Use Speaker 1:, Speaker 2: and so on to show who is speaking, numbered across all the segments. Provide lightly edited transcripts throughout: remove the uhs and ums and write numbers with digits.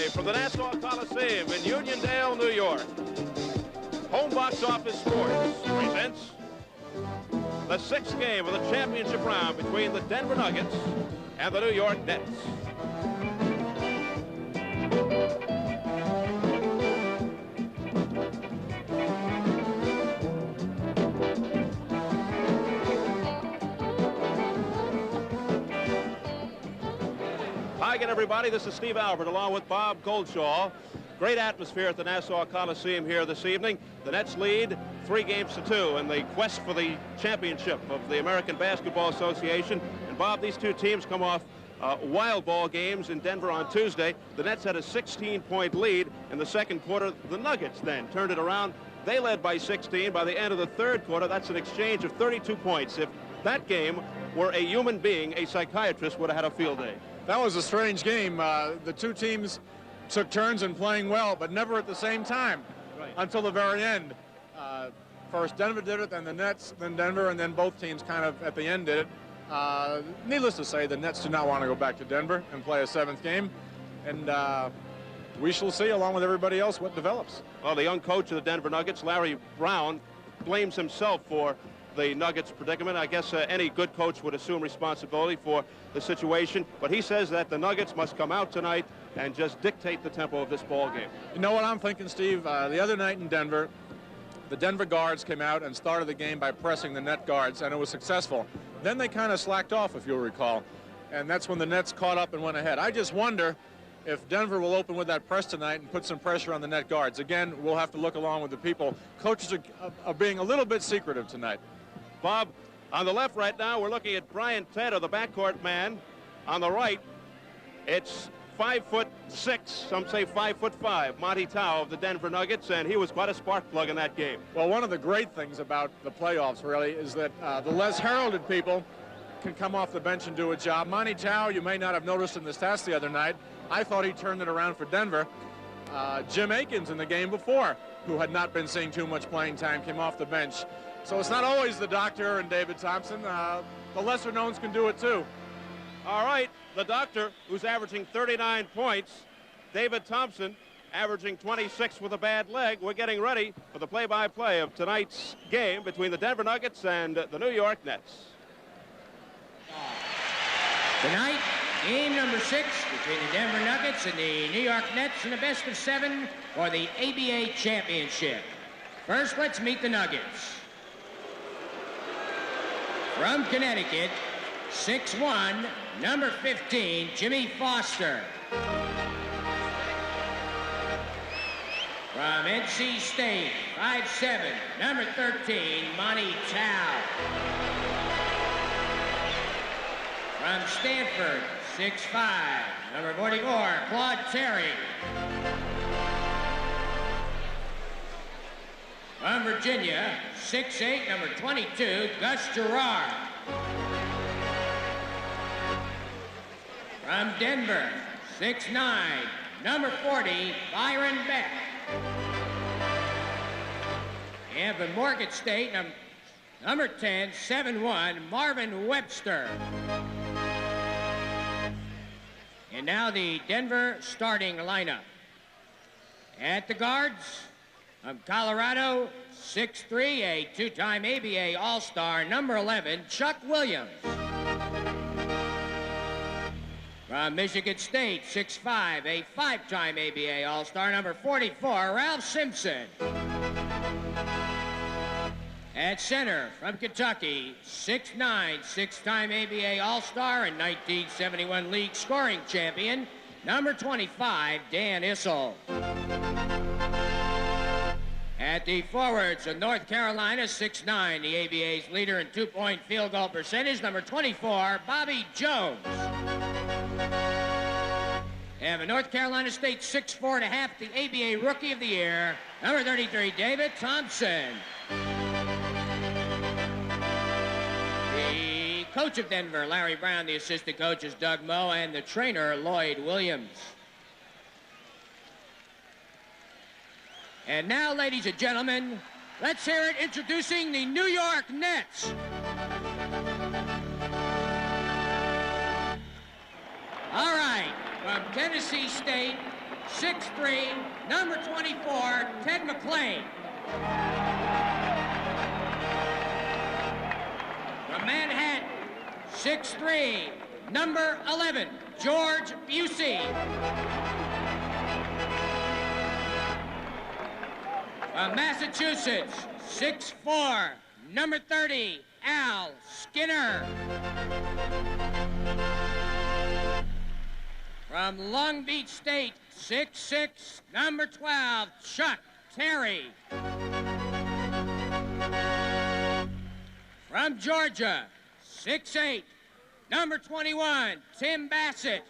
Speaker 1: live from the Nassau Coliseum in Uniondale, New York. Home Box Office Sports presents the sixth game of the championship round between the Denver Nuggets and the New York Nets. Hi again, everybody. This is Steve Albert along with Bob Goldshaw. Great atmosphere at the Nassau Coliseum here this evening. The Nets lead 3-2 in the quest for the championship of the American Basketball Association. And Bob, these two teams come off wild ball games in Denver on Tuesday. The Nets had a 16-point lead in the second quarter. The Nuggets then turned it around. They led by 16. By the end of the third quarter, that's an exchange of 32 points. If that game were a human being, a psychiatrist would have had a field day.
Speaker 2: That was a strange game. The two teams took turns in playing well, but never at the same time until the very end. First Denver did it, then the Nets, then Denver, and then both teams kind of at the end did it. Needless to say, the Nets do not want to go back to Denver and play a seventh game, and we shall see, along with everybody else, what develops.
Speaker 1: Well, the young coach of the Denver Nuggets, Larry Brown, blames himself for the Nuggets' predicament. I guess any good coach would assume responsibility for the situation, but he says that the Nuggets must come out tonight and just dictate the tempo of this ball game.
Speaker 2: You know what I'm thinking, Steve? The other night in Denver, the Denver guards came out and started the game by pressing the net guards, and it was successful. Then they kind of slacked off, if you'll recall, and that's when the Nets caught up and went ahead. I just wonder if Denver will open with that press tonight and put some pressure on the net guards. Again, we'll have to look along with the people. Coaches are being a little bit secretive tonight.
Speaker 1: Bob, on the left right now, we're looking at Brian Tedder, the backcourt man. On the right, it's 5'6", some say 5'5", Monty Tao of the Denver Nuggets, and he was quite a spark plug in that game.
Speaker 2: Well, one of the great things about the playoffs, really, is that the less heralded people can come off the bench and do a job. Monty Tao, you may not have noticed in the stats the other night, I thought he turned it around for Denver. Jim Akins in the game before, who had not been seeing too much playing time, came off the bench. So it's not always the doctor and David Thompson. The lesser knowns can do it too.
Speaker 1: All right, the doctor, who's averaging 39 points, David Thompson averaging 26 with a bad leg. We're getting ready for the play-by-play of tonight's game between the Denver Nuggets and the New York Nets.
Speaker 3: Tonight, game number 6 between the Denver Nuggets and the New York Nets in the best of 7 for the ABA championship. First, let's meet the Nuggets. From Connecticut, 6'1", number 15, Jimmy Foster. From NC State, 5'7", number 13, Monty Tao. From Stanford, 6'5", number 44, Claude Terry. From Virginia, 6'8", number 22, Gus Gerard. From Denver, 6'9", number 40, Byron Beck. And from Morgan State, number 10, 7'1", Marvin Webster. And now the Denver starting lineup. At the guards, from Colorado, 6'3", a two-time ABA All-Star, number 11, Chuck Williams. From Michigan State, 6'5", a 5-time ABA All-Star, number 44, Ralph Simpson. At center, from Kentucky, 6'9", 6-time ABA All-Star and 1971 league scoring champion, number 25, Dan Issel. At the forwards of North Carolina, 6'9", the ABA's leader in two-point field goal percentage, number 24, Bobby Jones. And for North Carolina State, 6'4½", the ABA Rookie of the Year, number 33, David Thompson. The coach of Denver, Larry Brown, the assistant coach is Doug Moe, and the trainer, Lloyd Williams. And now, ladies and gentlemen, let's hear it introducing the New York Nets. All right, from Tennessee State, 6'3", number 24, Ted McLean. From Manhattan, 6'3", number 11, George Busey. From Massachusetts, 6'4", number 30, Al Skinner. From Long Beach State, 6'6", number 12, Chuck Terry. From Georgia, 6'8", number 21, Tim Bassett.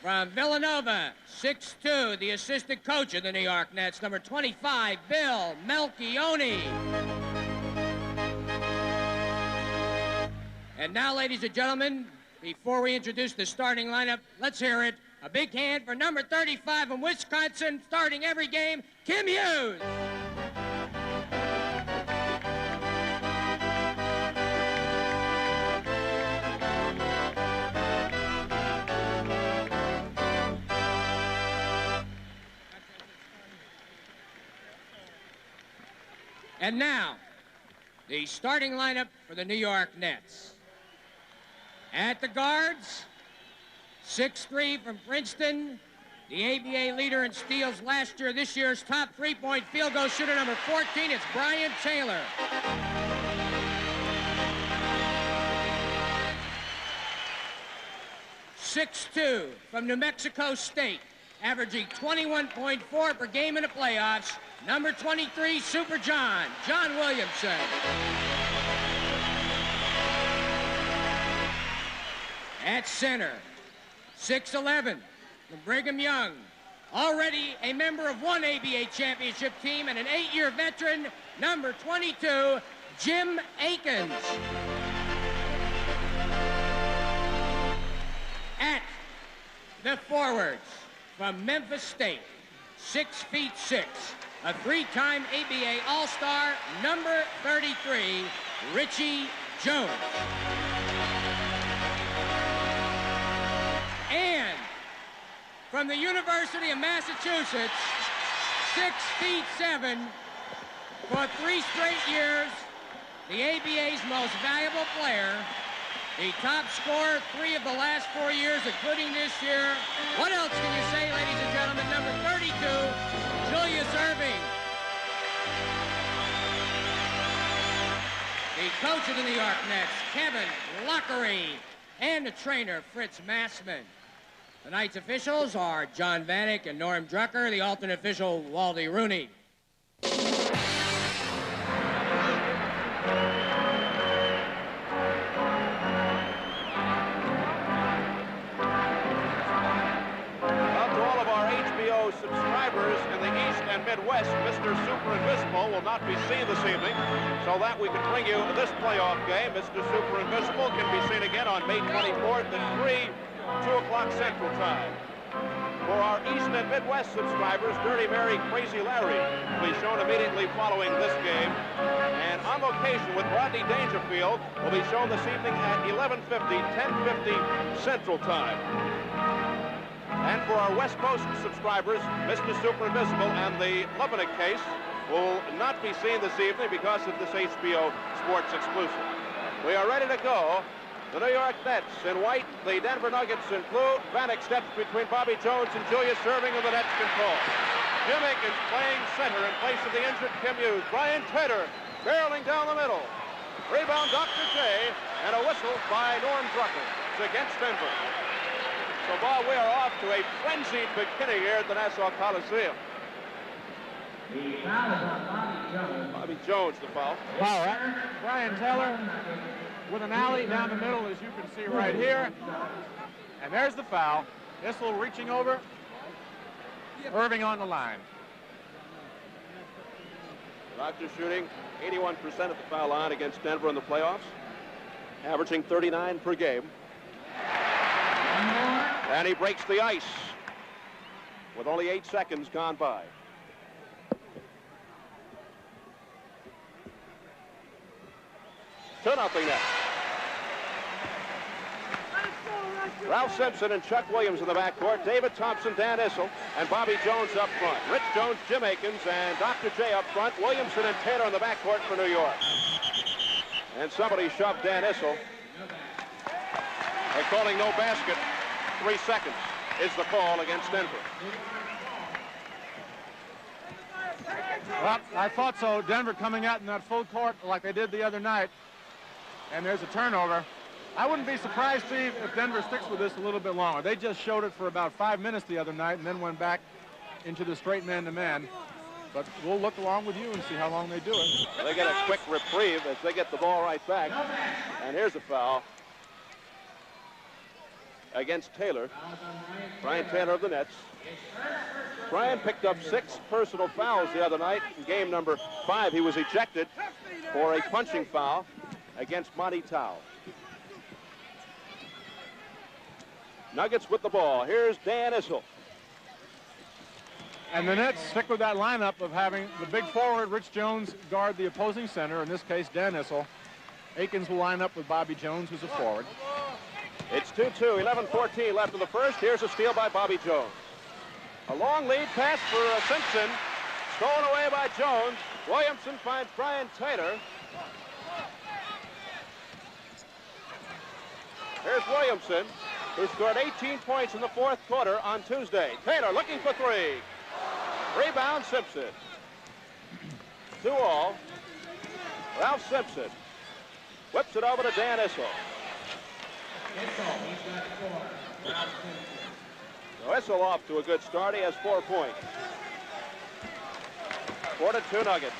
Speaker 3: From Villanova, 6'2", the assistant coach of the New York Nets, number 25, Bill Melchione. And now, ladies and gentlemen, before we introduce the starting lineup, let's hear it. A big hand for number 35 from Wisconsin, starting every game, Kim Hughes. And now, the starting lineup for the New York Nets. At the guards, 6'3" from Princeton, the ABA leader in steals last year, this year's top three-point field goal shooter, number 14, it's Brian Taylor. .62 from New Mexico State, averaging 21.4 per game in the playoffs, number 23, Super John Williamson. At center, 6'11", from Brigham Young, already a member of one ABA championship team and an 8-year veteran, number 22, Jim Akins. At the forwards, from Memphis State, 6'6", a three-time ABA All-Star, number 33, Richie Jones. And from the University of Massachusetts, 6'7", for 3 straight years, the ABA's most valuable player, the top scorer 3 of the last 4 years, including this year. What else can you say, ladies and gentlemen? Number 32, Julius Erving. The coach of the New York Nets, Kevin Lockery, and the trainer, Fritz Massman. Tonight's officials are John Vanek and Norm Drucker, the alternate official, Wally Rooney.
Speaker 1: Subscribers in the East and Midwest, Mr. Super Invisible will not be seen this evening, so that we can bring you this playoff game. Mr. Super Invisible can be seen again on May 24th at 2 o'clock Central Time. For our East and Midwest subscribers, Dirty Mary, Crazy Larry will be shown immediately following this game. And On Location with Rodney Dangerfield will be shown this evening at 11:50, 10:50 Central Time. And for our West Coast subscribers, Mr. Super Invisible and the Lubbock case will not be seen this evening because of this HBO Sports exclusive. We are ready to go. The New York Nets in white, the Denver Nuggets in blue. Vanek steps between Bobby Jones and Julius Erving in the Nets control. Jim Akins playing center in place of the injured Kim Hughes. Brian Tedder barreling down the middle. Rebound Dr. J, and a whistle by Norm Drucker. It's against Denver. So, Bob, we are off to a frenzied beginning here at the Nassau Coliseum.
Speaker 3: The foul is on Bobby Jones.
Speaker 1: Bobby Jones, the foul.
Speaker 2: Wow, Brian Taylor with an alley down the middle, as you can see right here. And there's the foul. Issel reaching over. Erving on the line.
Speaker 1: Doctor shooting 81% at the foul line against Denver in the playoffs, averaging 39 per game. And he breaks the ice with only 8 seconds gone by. Two nothing net. Ralph Simpson and Chuck Williams in the backcourt. David Thompson, Dan Issel, and Bobby Jones up front. Rich Jones, Jim Akins, and Dr. J up front. Williamson and Taylor in the backcourt for New York. And somebody shoved Dan Issel. They're calling no basket. 3 seconds is the call against Denver.
Speaker 2: Well, I thought so. Denver coming out in that full court like they did the other night. And there's a turnover. I wouldn't be surprised, Steve, if Denver sticks with this a little bit longer. They just showed it for about 5 minutes the other night and then went back into the straight man-to-man. But we'll look along with you and see how long they do it.
Speaker 1: They get a quick reprieve as they get the ball right back. And here's a foul against Taylor. Brian Taylor of the Nets. Brian picked up 6 personal fouls the other night. In game number 5, he was ejected for a punching foul against Monty Tao. Nuggets with the ball. Here's Dan Issel.
Speaker 2: And the Nets stick with that lineup of having the big forward, Rich Jones, guard the opposing center, in this case, Dan Issel. Aikens will line up with Bobby Jones, who's a forward.
Speaker 1: It's 2-2, 11-14 left in the first. Here's a steal by Bobby Jones. A long lead pass for Simpson. Stolen away by Jones. Williamson finds Brian Taylor. Here's Williamson, who scored 18 points in the 4th quarter on Tuesday. Taylor looking for 3. Rebound, Simpson. 2-all. Ralph Simpson whips it over to Dan Issel. So Issel off to a good start. He has 4 points. 4-2 Nuggets.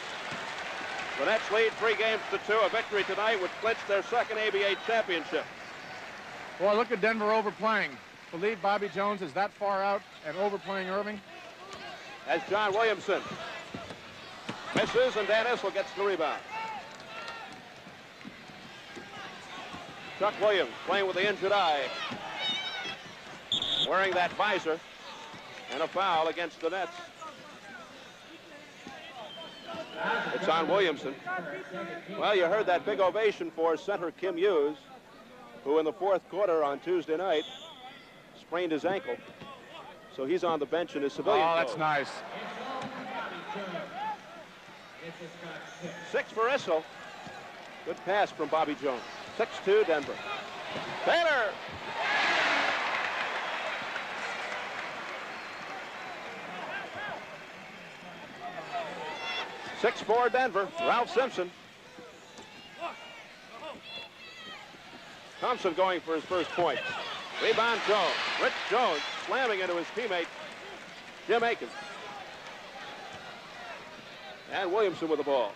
Speaker 1: The Nets lead 3 games to 2. A victory tonight would clinch their 2nd ABA championship.
Speaker 2: Boy, look at Denver overplaying. Believe Bobby Jones is that far out and overplaying Irving?
Speaker 1: As John Williamson misses and Dan Issel gets the rebound. Chuck Williams playing with the injured eye. Wearing that visor. And a foul against the Nets. It's on Williamson. Well, you heard that big ovation for center Kim Hughes, who in the 4th quarter on Tuesday night sprained his ankle. So he's on the bench in his civilian
Speaker 2: clothes. That's nice.
Speaker 1: 6 for Issel. Good pass from Bobby Jones. 6-2 Denver. Taylor. (6-4) Denver. Ralph Simpson. Thompson going for his first point. Rebound Jones. Rich Jones slamming into his teammate, Jim Akins. And Williamson with the ball.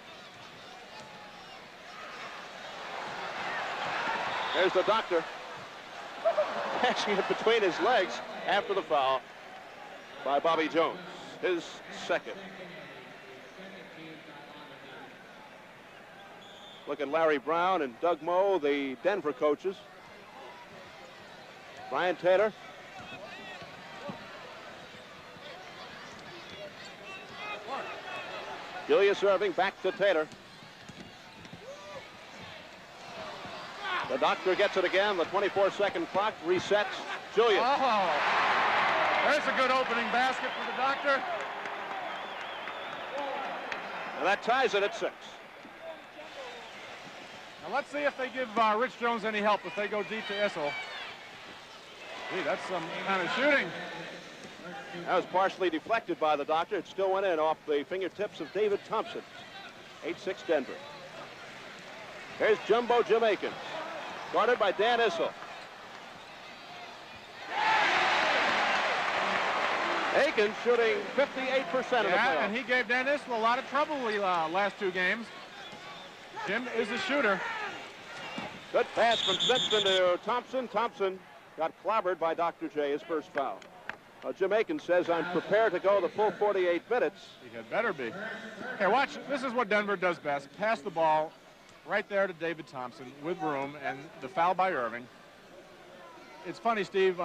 Speaker 1: There's the doctor. Passing it between his legs after the foul by Bobby Jones. His 2nd. Look at Larry Brown and Doug Moe, the Denver coaches. Brian Taylor. Julius Irving back to Taylor. The doctor gets it again. The 24-second clock resets. Julius.
Speaker 2: Oh, there's a good opening basket for the doctor.
Speaker 1: And that ties it at 6.
Speaker 2: Now let's see if they give Rich Jones any help if they go deep to Issel. Gee, that's some kind of shooting.
Speaker 1: That was partially deflected by the doctor. It still went in off the fingertips of David Thompson. 8-6 Denver. Here's Jumbo Jim Akins, guarded by Dan Issel. Akins shooting 58% of the playoffs.
Speaker 2: And he gave Dan Issel a lot of trouble the last 2 games. Jim is a shooter.
Speaker 1: Good pass from Simpson to Thompson. Thompson got clobbered by Dr. J, his first foul. Jim Akins says, I'm prepared to go the full 48 minutes.
Speaker 2: He had better be. Okay, watch. This is what Denver does best. Pass the ball right there to David Thompson with room, and the foul by Irving. It's funny, Steve,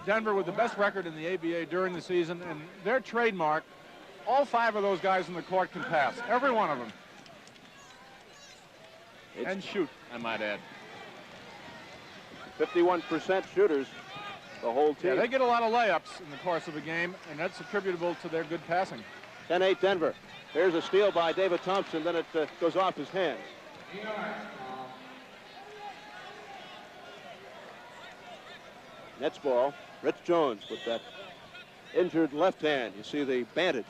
Speaker 2: Denver with the best record in the ABA during the season, and their trademark, all 5 of those guys in the court can pass. Every one of them. And shoot, I might add.
Speaker 1: 51% shooters, the whole team.
Speaker 2: Yeah, they get a lot of layups in the course of a game, and that's attributable to their good passing.
Speaker 1: 10-8 Denver. Here's a steal by David Thompson, then it goes off his hands. Nets ball. Rich Jones with that injured left hand. You see the bandage.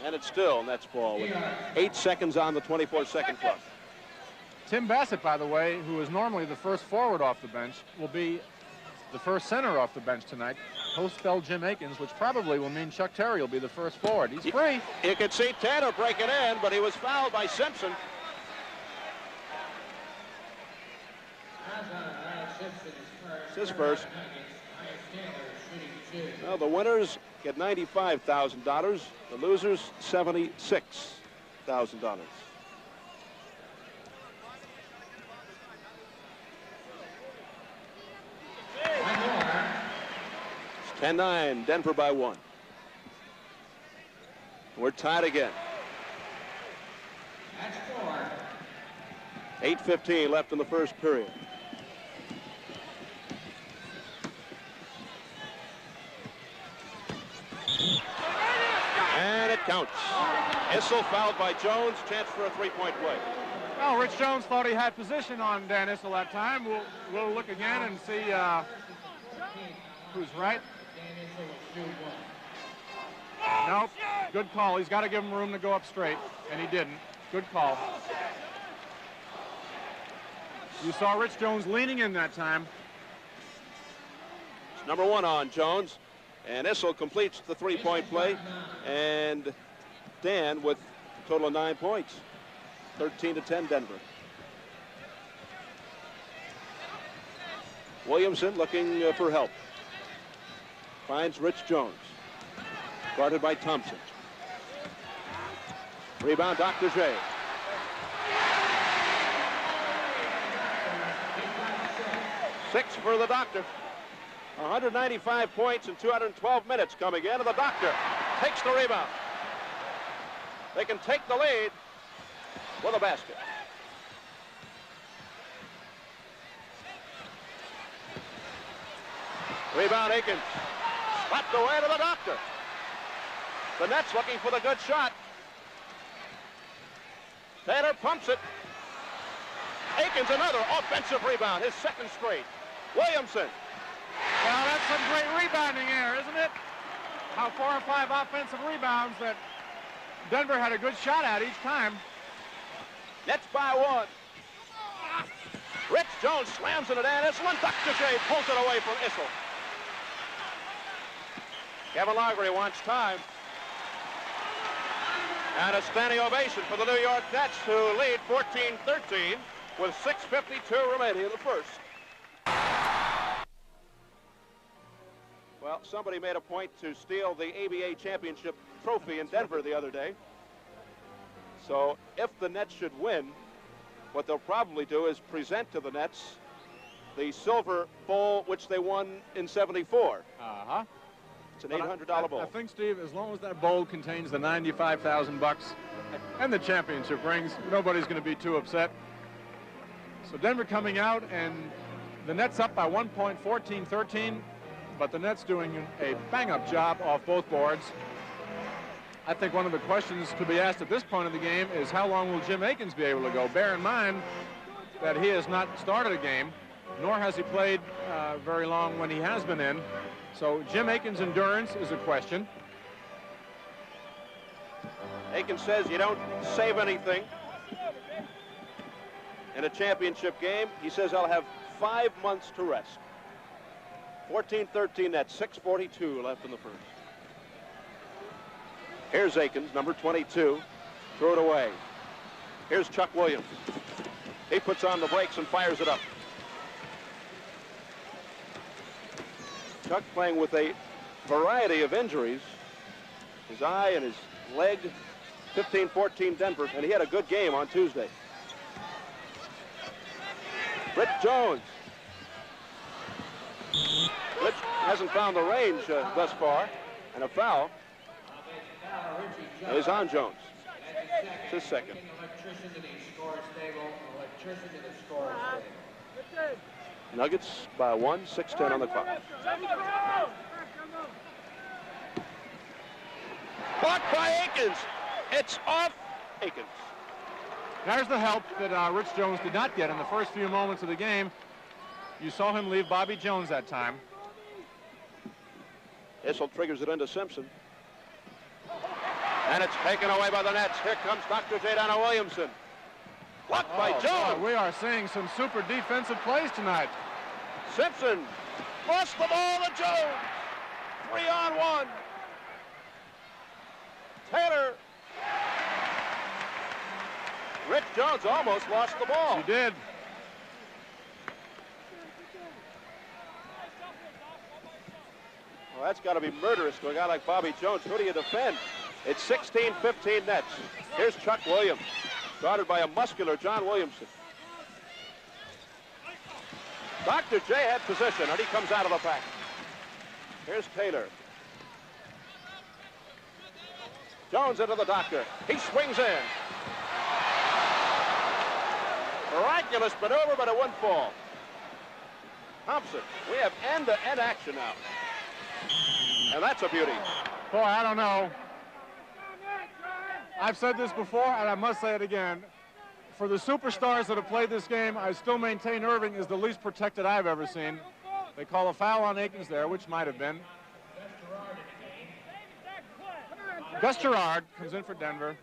Speaker 1: And it's still Nets ball with 8 seconds on the 24-second clock.
Speaker 2: Tim Bassett, by the way, who is normally the first forward off the bench, will be the first center off the bench tonight. Post-spell Jim Akins, which probably will mean Chuck Terry will be the first forward. He's free.
Speaker 1: You can see Tanner breaking in, but he was fouled by Simpson. It's his first. Well, the winners get $95,000. The losers, $76,000. It's 10-9, Denver by 1. We're tied again. 8:15 left in the first period. And it counts. Issel fouled by Jones. Chance for a three-point play.
Speaker 2: Well, Rich Jones thought he had position on Dan Issel that time. We'll look again and see who's right. Nope. Good call. He's got to give him room to go up straight, and he didn't. Good call. You saw Rich Jones leaning in that time.
Speaker 1: It's number 1 on Jones. And Issel completes the three-point play. And Dan with a total of 9 points. 13-10 Denver. Williamson looking for help. Finds Rich Jones. Guarded by Thompson. Rebound, Dr. J. Six for the Doctor. 195 points in 212 minutes coming in, and the Doctor takes the rebound. They can take the lead with a basket. Rebound, Akins. Slapped away to the Doctor. The Nets looking for the good shot. Taylor pumps it. Akins another offensive rebound, his second straight. Williamson.
Speaker 2: Well, that's some great rebounding there, isn't it? How 4 or 5 offensive rebounds that Denver had a good shot at each time.
Speaker 1: Nets by 1. Rich Jones slams it at Issel, and Dr. J pulls it away from Issel. Kevin Loughery wants time. And a standing ovation for the New York Nets, who lead 14-13 with 6:52 remaining in the first. Well, somebody made a point to steal the ABA championship trophy in Denver the other day. So if the Nets should win, what they'll probably do is present to the Nets the silver bowl which they won in '74.
Speaker 2: Uh-huh.
Speaker 1: It's an $800 bowl.
Speaker 2: I think, Steve, as long as that bowl contains the $95,000 and the championship rings, nobody's going to be too upset. So Denver coming out, and the Nets up by 1 point, 14-13, but the Nets doing a bang-up job off both boards. I think one of the questions to be asked at this point of the game is how long will Jim Akins be able to go? Bear in mind that he has not started a game, nor has he played very long when he has been in. So Jim Akins' endurance is a question.
Speaker 1: Akins says you don't save anything in a championship game. He says I'll have 5 months to rest. 14-13 Nets, 6:42 left in the first. Here's Akins, number 22. Throw it away. Here's Chuck Williams. He puts on the brakes and fires it up. Chuck playing with a variety of injuries. His eye and his leg. 15-14 Denver, and he had a good game on Tuesday. Rich Jones. Rich hasn't found the range thus far, and a foul is on Jones. It's his second. Nuggets by 1, 6:10 on the clock. Blocked by Akins. It's off Akins.
Speaker 2: There's the help that Rich Jones did not get in the first few moments of the game. You saw him leave Bobby Jones that time.
Speaker 1: Issel triggers it into Simpson. And it's taken away by the Nets. Here comes Dr. J. Donna Williamson. Blocked by Jones.
Speaker 2: Boy, we are seeing some super defensive plays tonight.
Speaker 1: Simpson lost the ball to Jones. 3-on-1. Taylor. Rich Jones almost lost the ball.
Speaker 2: He did.
Speaker 1: Well, that's got to be murderous to a guy like Bobby Jones. Who do you defend? It's 16-15 Nets. Here's Chuck Williams, guarded by a muscular John Williamson. Dr. J had position, and he comes out of the pack. Here's Taylor. Jones into the Doctor. He swings in. Miraculous maneuver, but it wouldn't fall. Thompson, we have end-to-end action now. And that's a beauty.
Speaker 2: Boy, I don't know. I've said this before, and I must say it again. For the superstars that have played this game, I still maintain Irving is the least protected I've ever seen. They call a foul on Akins there, which might have been. Gus Gerard comes in for Denver.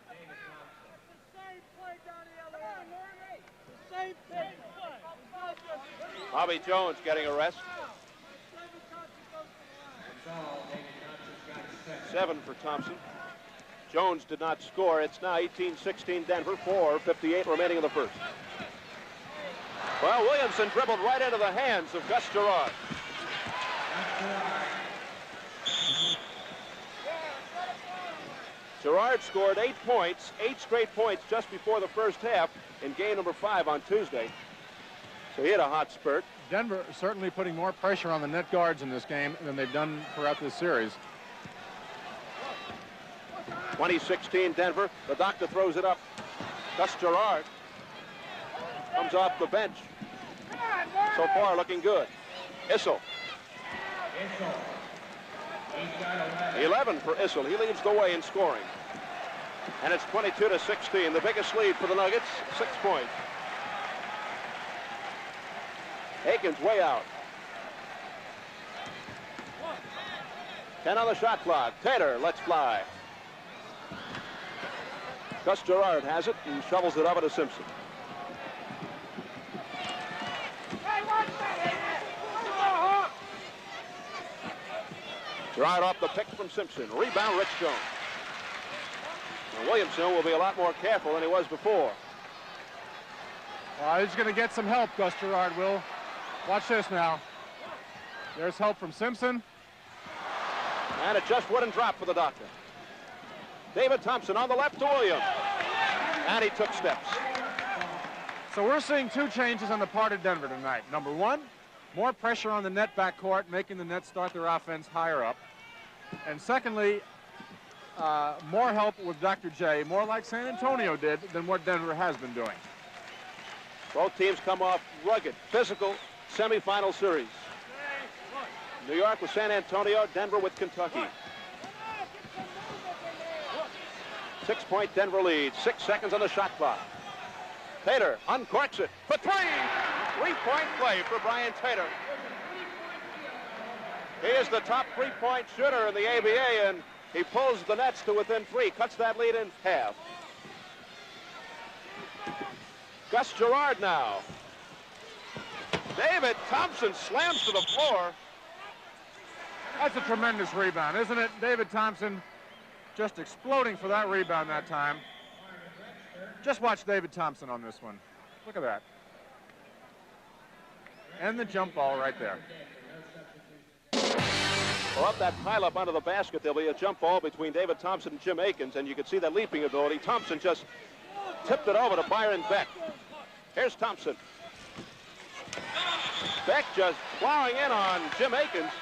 Speaker 1: Bobby Jones getting a rest. 7 for Thompson. Jones did not score. It's now 18-16 Denver, 4:58 remaining in the first. Well, Williamson dribbled right into the hands of Gus Gerard. Gerard scored 8 points, 8 straight points just before the first half in game number 5 on Tuesday. So he had a hot spurt.
Speaker 2: Denver certainly putting more pressure on the net guards in this game than they've done throughout this series.
Speaker 1: 2016 Denver. The Doctor throws it up. Gus Gerard comes off the bench. So far looking good. Issel. 11 for Issel. He leads the way in scoring. And it's 22-16. The biggest lead for the Nuggets, 6 points. Akins way out. 10 on the shot clock. Taylor lets fly. Gus Gerard has it and shovels it over to Simpson. Gerard off the pick from Simpson. Rebound, Rich Jones. And Williamson will be a lot more careful than he was before.
Speaker 2: He's going to get some help, Gus Gerard will. Watch this now. There's help from Simpson.
Speaker 1: And it just wouldn't drop for the Doctor. David Thompson on the left to Williams. And he took steps.
Speaker 2: So we're seeing 2 changes on the part of Denver tonight. Number 1, more pressure on the net backcourt, making the Nets start their offense higher up. And secondly, more help with Dr. J, more like San Antonio did than what Denver has been doing.
Speaker 1: Both teams come off rugged, physical semifinal series. New York with San Antonio, Denver with Kentucky. 6-point Denver lead, 6 seconds on the shot clock. Taylor uncorks it for 3. 3-point play for Brian Taylor. He is the top 3-point shooter in the ABA, and he pulls the Nets to within 3, cuts that lead in half. Gus Gerard now. David Thompson slams to the floor.
Speaker 2: That's a tremendous rebound, isn't it? David Thompson just exploding for that rebound that time. Just watch David Thompson on this one. Look at that. And the jump ball right there.
Speaker 1: Well, up that pile-up under the basket, there'll be a jump ball between David Thompson and Jim Akins, and you can see that leaping ability. Thompson just tipped it over to Byron Beck. Here's Thompson. Beck just plowing in on Jim Akins,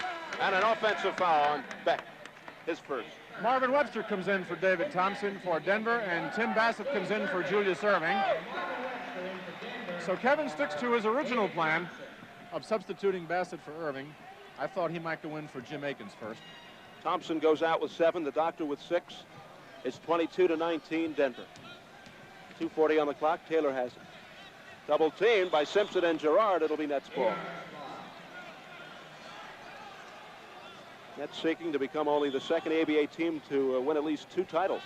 Speaker 1: and an offensive foul on Beck, his first.
Speaker 2: Marvin Webster comes in for David Thompson for Denver, and Tim Bassett comes in for Julius Erving. So Kevin sticks to his original plan of substituting Bassett for Erving. I thought he might go in for Jim Akins first.
Speaker 1: Thompson goes out with 7, the doctor with 6. It's 22-19 Denver. 2:40 on the clock. Taylor has it. Double teamed by Simpson and Gerard. It'll be Nets ball. Nets seeking to become only the second ABA team to win at least 2 titles.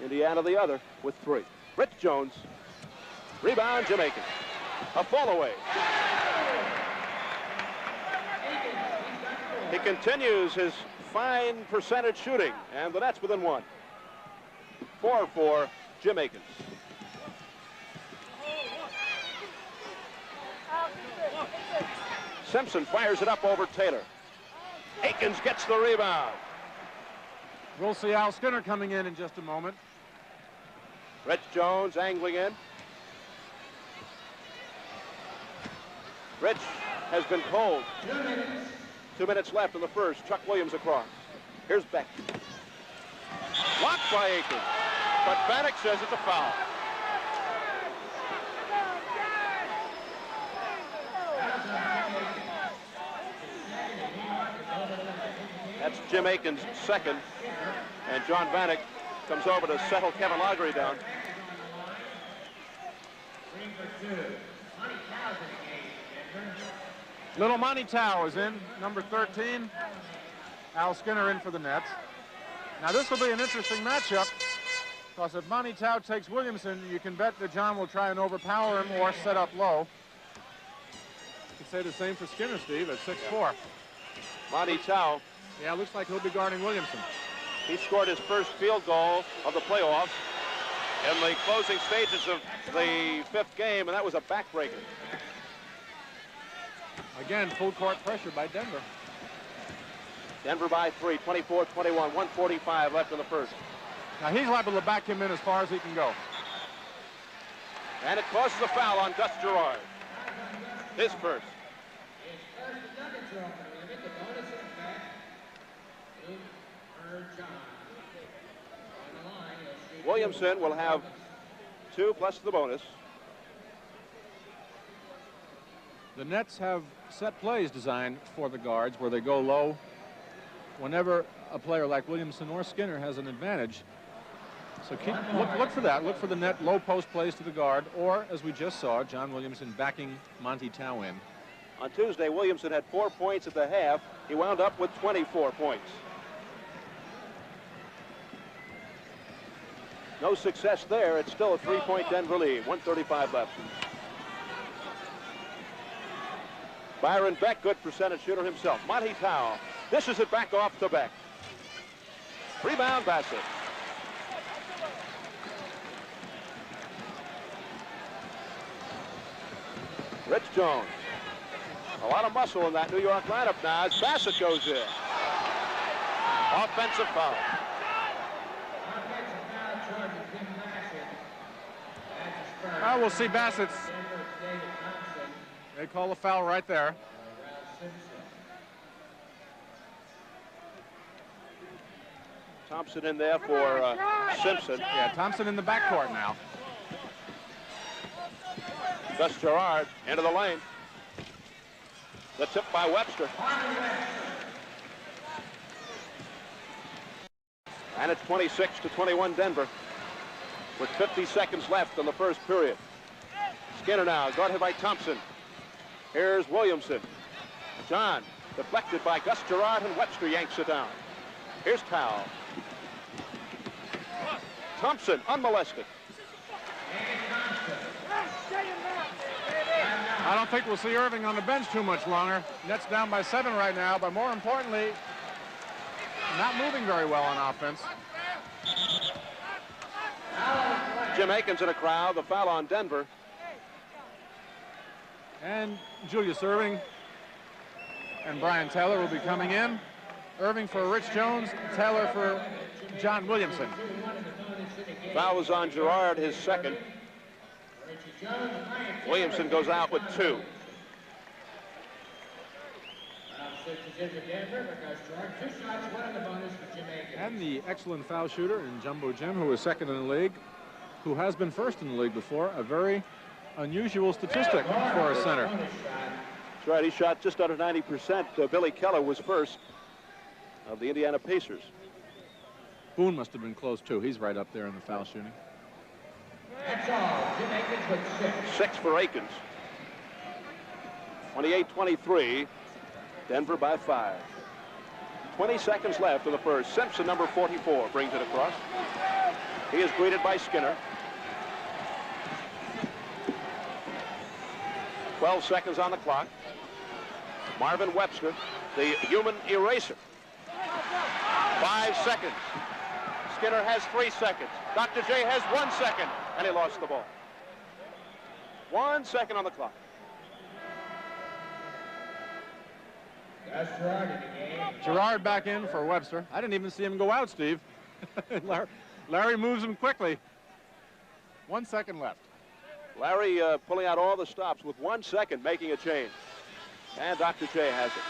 Speaker 1: Indiana the other with 3. Rich Jones. Rebound, Jim Akins. A fall away. He continues his fine percentage shooting, and the Nets within 1. 4-4, Jim Akins. Simpson fires it up over Taylor. Akins gets the rebound.
Speaker 2: We'll see Al Skinner coming in just a moment.
Speaker 1: Rich Jones angling in. Rich has been cold. 2 minutes left in the first. Chuck Williams across. Here's Beck. Blocked by Akins. But Bannock says it's a foul. That's Jim Akins' second. And John Bannock comes over to settle Kevin Laughery down.
Speaker 2: Little Monty Tao is in, number 13. Al Skinner in for the Nets. Now this will be an interesting matchup, because if Monty Tao takes Williamson, you can bet that John will try and overpower him or set up low. You could say the same for Skinner, Steve, at 6'4".
Speaker 1: Monty Tao.
Speaker 2: Yeah, looks like he'll be guarding Williamson.
Speaker 1: He scored his first field goal of the playoffs in the closing stages of the 5th game, and that was a backbreaker.
Speaker 2: Again, full court pressure by Denver.
Speaker 1: Denver by 3, 24-21, 1:45 left in the first.
Speaker 2: Now he's liable to back him in as far as he can go.
Speaker 1: And it causes a foul on Gus Gerard. His first. Williamson will have 2 plus the bonus.
Speaker 2: The Nets have set plays designed for the guards where they go low whenever a player like Williamson or Skinner has an advantage. So look for that. Look for the net low post plays to the guard, or, as we just saw, John Williamson backing Monty Tao in.
Speaker 1: On Tuesday, Williamson had 4 points at the half. He wound up with 24 points. No success there. It's still a 3-point Denver lead. 1:35 left. Byron Beck, good percentage shooter himself. Monty Tao dishes it back off to Beck. Rebound, Bassett. Rich Jones. A lot of muscle in that New York lineup now as Bassett goes in. Offensive foul.
Speaker 2: Well, we'll see Bassett's. They call a foul right there.
Speaker 1: Thompson in there for Simpson.
Speaker 2: Yeah, Thompson in the backcourt now.
Speaker 1: Gus Gerard into the lane. The tip by Webster. And it's 26-21 Denver with 50 seconds left in the first period. Skinner now guarded by Thompson. Here's Williamson. John deflected by Gus Gerard, and Webster yanks it down. Here's Tao. Thompson unmolested.
Speaker 2: I don't think we'll see Erving on the bench too much longer. Nets down by 7 right now, but more importantly, not moving very well on offense.
Speaker 1: Jim Akins in a crowd. The foul on Denver.
Speaker 2: And Julius Erving and Brian Taylor will be coming in. Erving for Rich Jones, Taylor for John Williamson.
Speaker 1: Foul was on Gerard, his second. Williamson goes out with 2.
Speaker 3: switches in for Denver for Gus Gerard. 2 shots, 1 on the bonus for Jim Akins.
Speaker 2: And the excellent foul shooter in Jumbo Jim, who was second in the league, who has been first in the league before. A very unusual statistic for a center.
Speaker 1: That's right, he shot just under 90%. Billy Keller was first of the Indiana Pacers.
Speaker 2: Boone must have been close too. He's right up there in the foul shooting.
Speaker 3: That's all. Jim Akins with 6.
Speaker 1: 6 for Akins. 28-23. Denver by 5. 20 seconds left in the first. Simpson, number 44, brings it across. He is greeted by Skinner. 12 seconds on the clock. Marvin Webster, the human eraser. 5 seconds. Skinner has 3 seconds. Dr. J has 1 second, and he lost the ball. 1 second on the clock.
Speaker 3: Gus Gerard in the game.
Speaker 2: Gerard back in for Webster. I didn't even see him go out, Steve. Larry moves him quickly. 1 second left.
Speaker 1: Larry pulling out all the stops with 1 second, making a change. And Dr. J has it.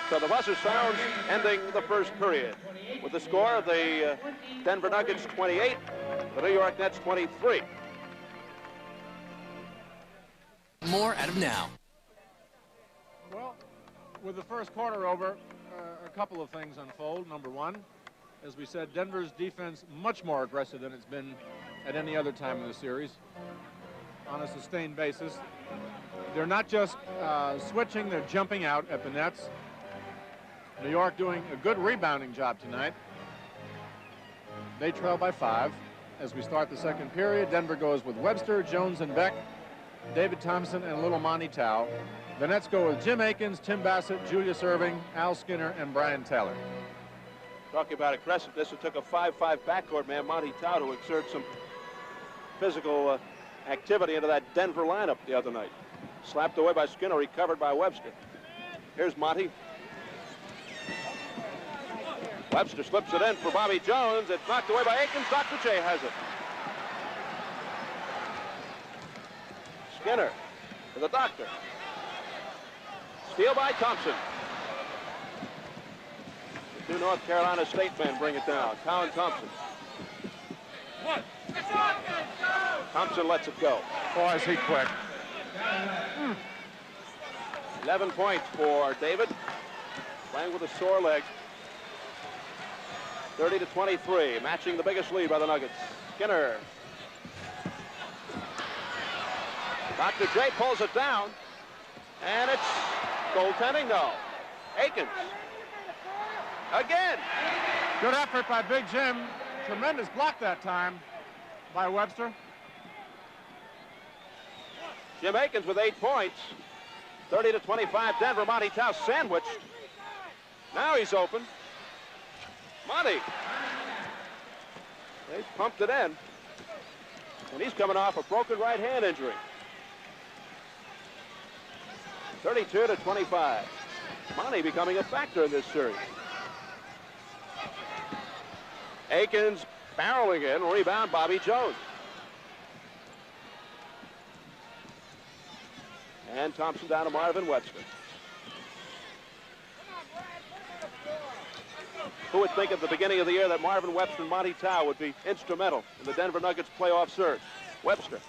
Speaker 1: So the buzzer sounds, ending the first period. With the score of the Denver Nuggets 28, the New York Nets 23.
Speaker 4: More out of now.
Speaker 2: Well, with the first quarter over, a couple of things unfold. Number one, as we said, Denver's defense much more aggressive than it's been at any other time in the series on a sustained basis. They're not just switching, they're jumping out at the nets. New York doing a good rebounding job tonight. They trail by 5 as we start the second period. Denver goes with Webster, Jones, and Beck, David Thompson, and little Monty Tao. The Nets go with Jim Akins, Tim Bassett, Julius Erving, Al Skinner, and Brian Taylor.
Speaker 1: Talking about aggressiveness, it took a 5-5 backcourt man, Monty Tao, to exert some physical activity into that Denver lineup the other night. Slapped away by Skinner, recovered by Webster. Here's Monty. Webster slips it in for Bobby Jones. It's knocked away by Akins. Dr. J has it. Skinner to the Doctor. Steal by Thompson. The 2 North Carolina State men bring it down. Tao and Thompson. Thompson lets it go.
Speaker 2: Boy, is he quick.
Speaker 1: 11 points for David. Playing with a sore leg. 30-23, matching the biggest lead by the Nuggets. Skinner. Dr. J pulls it down, and it's goaltending, no. Akins. Again.
Speaker 2: Good effort by Big Jim. Tremendous block that time by Webster.
Speaker 1: Jim Akins with 8 points. 30-25, Denver. Monty Tao sandwiched. Now he's open. Monty. They pumped it in. And he's coming off a broken right hand injury. 32-25. Monty becoming a factor in this series. Akins barreling in. Rebound, Bobby Jones. And Thompson down to Marvin Webster. Who would think at the beginning of the year that Marvin Webster and Monty Tao would be instrumental in the Denver Nuggets playoff surge? Webster.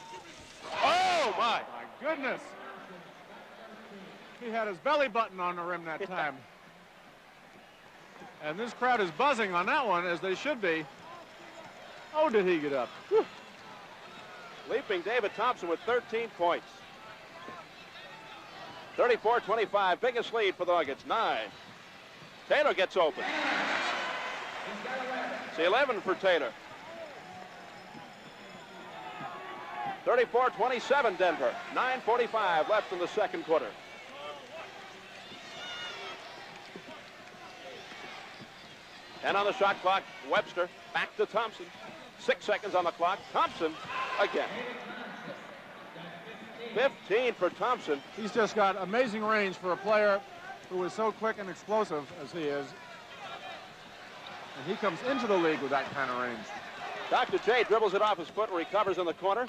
Speaker 1: Oh, my.
Speaker 2: My goodness. He had his belly button on the rim that time. And this crowd is buzzing on that one, as they should be. Oh, did he get up? Whew.
Speaker 1: Leaping David Thompson with 13 points. 34-25, biggest lead for the Nuggets, 9. Taylor gets open. It's 11 for Taylor. 34-27 Denver. 9:45 left in the second quarter. And on the shot clock, Webster back to Thompson. 6 seconds on the clock. Thompson again. 15 for Thompson.
Speaker 2: He's just got amazing range for a player who is so quick and explosive as he is. And he comes into the league with that kind of range.
Speaker 1: Dr. J dribbles it off his foot and recovers in the corner.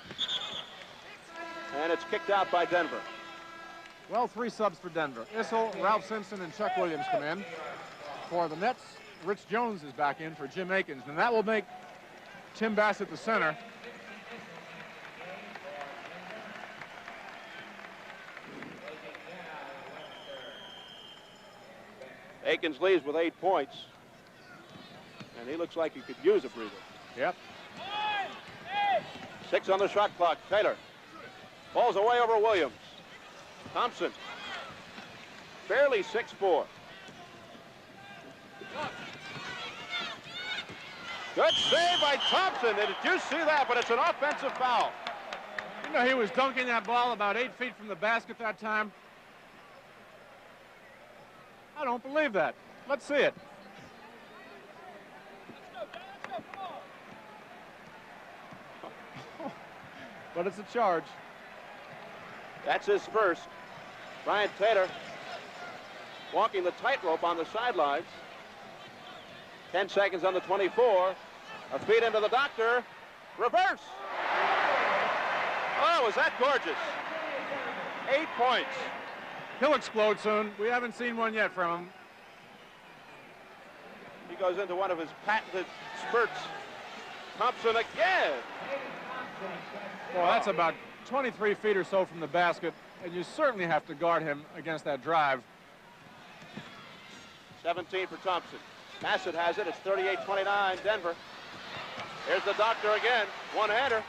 Speaker 1: And it's kicked out by Denver.
Speaker 2: Well, 3 subs for Denver. Issel, Ralph Simpson, and Chuck Williams come in. For the Nets, Rich Jones is back in for Jim Akins, and that will make Tim Bassett the center.
Speaker 1: Akins leads with 8 points. And he looks like he could use a breather.
Speaker 2: Yep.
Speaker 1: 6 on the shot clock. Taylor falls away over Williams. Thompson, barely 6'4". Good save by Thompson. Did you see that? But it's an offensive foul.
Speaker 2: You know, he was dunking that ball about 8 feet from the basket that time. I don't believe that. Let's see it. But it's a charge.
Speaker 1: That's his first. Brian Taylor walking the tightrope on the sidelines. 10 seconds on the 24. A feed into the doctor. Reverse. Oh, was that gorgeous? 8 points.
Speaker 2: He'll explode soon. We haven't seen one yet from him.
Speaker 1: He goes into one of his patented spurts. Thompson again.
Speaker 2: Well, that's about 23 feet or so from the basket, and you certainly have to guard him against that drive.
Speaker 1: 17 for Thompson. Bassett has it. It's 38-29 Denver. Here's the doctor again. One-hander.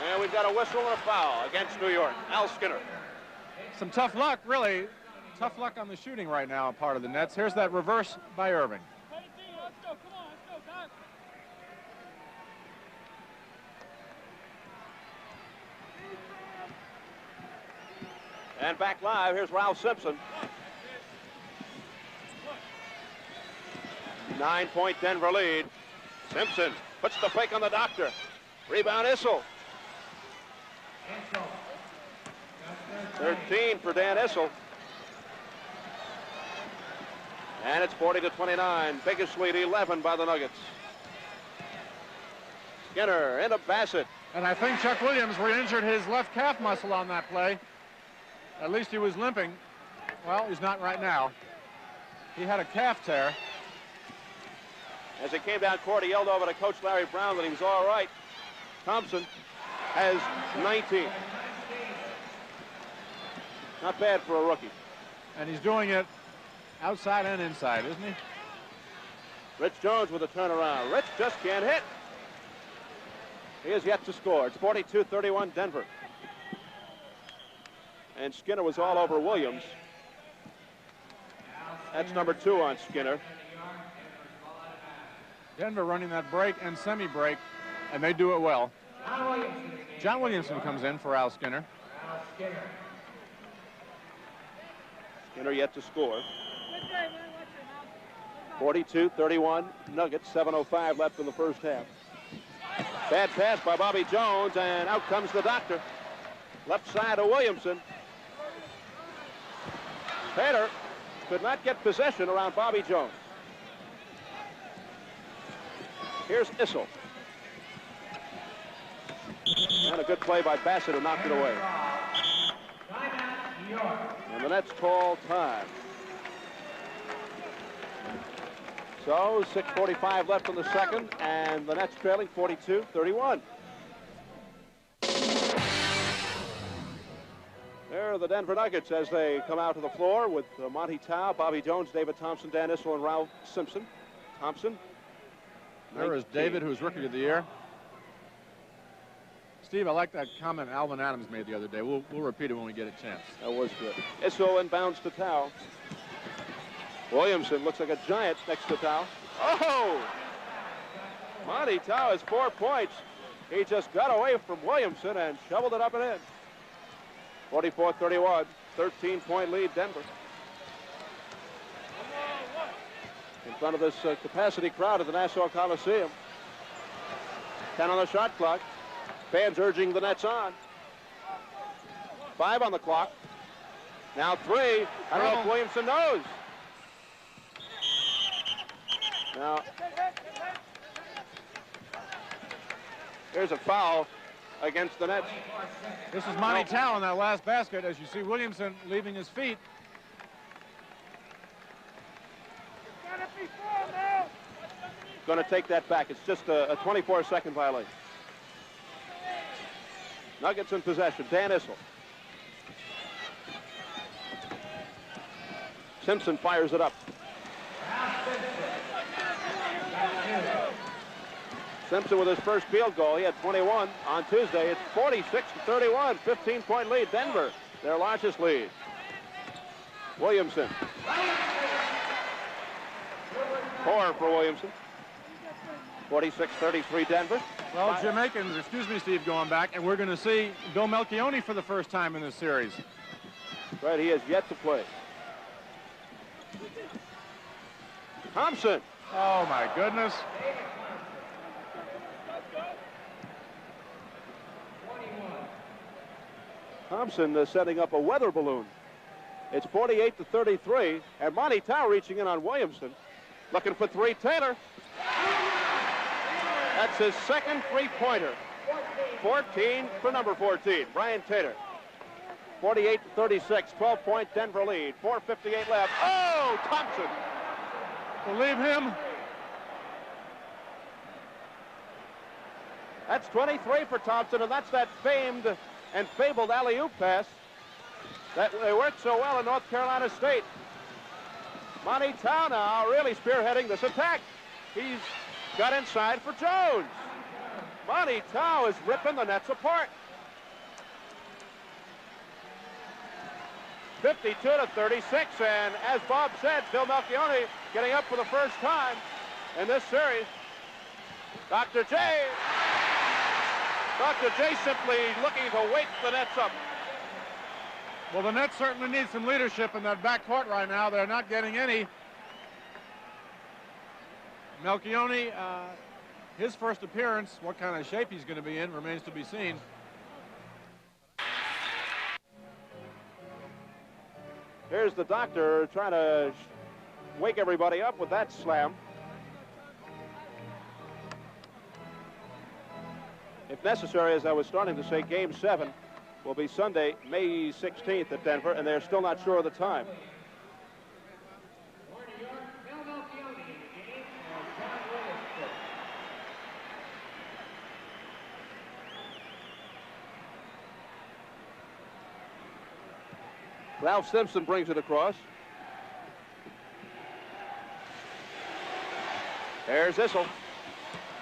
Speaker 1: And we've got a whistle and a foul against New York. Al Skinner.
Speaker 2: Some tough luck, really. Tough luck on the shooting right now, a part of the Nets. Here's that reverse by Irving.
Speaker 1: And back live, here's Ralph Simpson. 9-point Denver lead. Simpson puts the fake on the doctor. Rebound Issel. 13 for Dan Issel. And it's 40-29. Biggest lead, 11 by the Nuggets. Skinner into Bassett.
Speaker 2: And I think Chuck Williams re-injured his left calf muscle on that play. At least he was limping. Well, he's not right now. He had a calf tear.
Speaker 1: As he came down court, he yelled over to Coach Larry Brown that he was all right. Thompson has 19. Not bad for a rookie.
Speaker 2: And he's doing it outside and inside, isn't he?
Speaker 1: Rich Jones with a turnaround. Rich just can't hit. He is yet to score. It's 42-31 Denver. And Skinner was all over Williams. That's number 2 on Skinner.
Speaker 2: Denver running that break and semi-break, and they do it well. John Williamson comes in for Al Skinner.
Speaker 1: Skinner yet to score. 42-31 Nuggets, 7:05 left in the first half. Bad pass by Bobby Jones, and out comes the doctor. Left side of Williamson. Taylor could not get possession around Bobby Jones. Here's Issel. And a good play by Bassett who knocked it away. And the Nets call time. So 6:45 left in the second, and the Nets trailing 42-31. There are the Denver Nuggets as they come out to the floor with Monty Tao, Bobby Jones, David Thompson, Dan Issel, and Ralph Simpson. Thompson.
Speaker 2: There is David, who's Rookie of the Year. Steve, I like that comment Alvin Adams made the other day. We'll repeat it when we get a chance.
Speaker 1: That was good. Issel inbounds to Tao. Williamson looks like a giant next to Tao. Oh! Monty Tao has 4 points. He just got away from Williamson and shoveled it up and in. 44-31, 13-point lead Denver. In front of this capacity crowd at the Nassau Coliseum. 10 on the shot clock. Fans urging the Nets on. 5 on the clock. Now 3. I don't know if Williamson knows. Now, here's a foul against the Nets.
Speaker 2: This is Monty Tao in that last basket, as you see Williamson leaving his feet.
Speaker 1: Going to take that back. It's just a 24-second violation. Nuggets in possession. Dan Issel. Simpson fires it up. Simpson with his first field goal. He had 21 on Tuesday. It's 46-31, 15-point lead. Denver, their largest lead. Williamson. 4 for Williamson. 46-33 Denver.
Speaker 2: Well, Jim Akins, excuse me, Steve, going back, and we're going to see Bill Melchioni for the first time in this series.
Speaker 1: Right, he has yet to play. Thompson.
Speaker 2: Oh, my goodness.
Speaker 1: Thompson setting up a weather balloon. It's 48-33, and Monty Tao reaching in on Williamson. Looking for 3, Taylor. That's his second three-pointer. 14 for number 14, Brian Taylor. 48-36, 12-point Denver lead. 4:58 left. Oh, Thompson.
Speaker 2: Believe him.
Speaker 1: That's 23 for Thompson, and that's that famed and fabled alley-oop pass that they worked so well in North Carolina State. Monty Tao now really spearheading this attack. He's got inside for Jones. Monty Tao is ripping the Nets apart. 52-36, and as Bob said, Bill Melchioni getting up for the first time in this series. Dr. J simply looking to wake the Nets up.
Speaker 2: Well, the Nets certainly need some leadership in that backcourt right now. They're not getting any. Melchioni, his first appearance, what kind of shape he's going to be in remains to be seen.
Speaker 1: Here's the doctor trying to wake everybody up with that slam. If necessary, as I was starting to say, Game 7 will be Sunday, May 16th at Denver, and they're still not sure of the time. Ralph Simpson brings it across. There's Issel.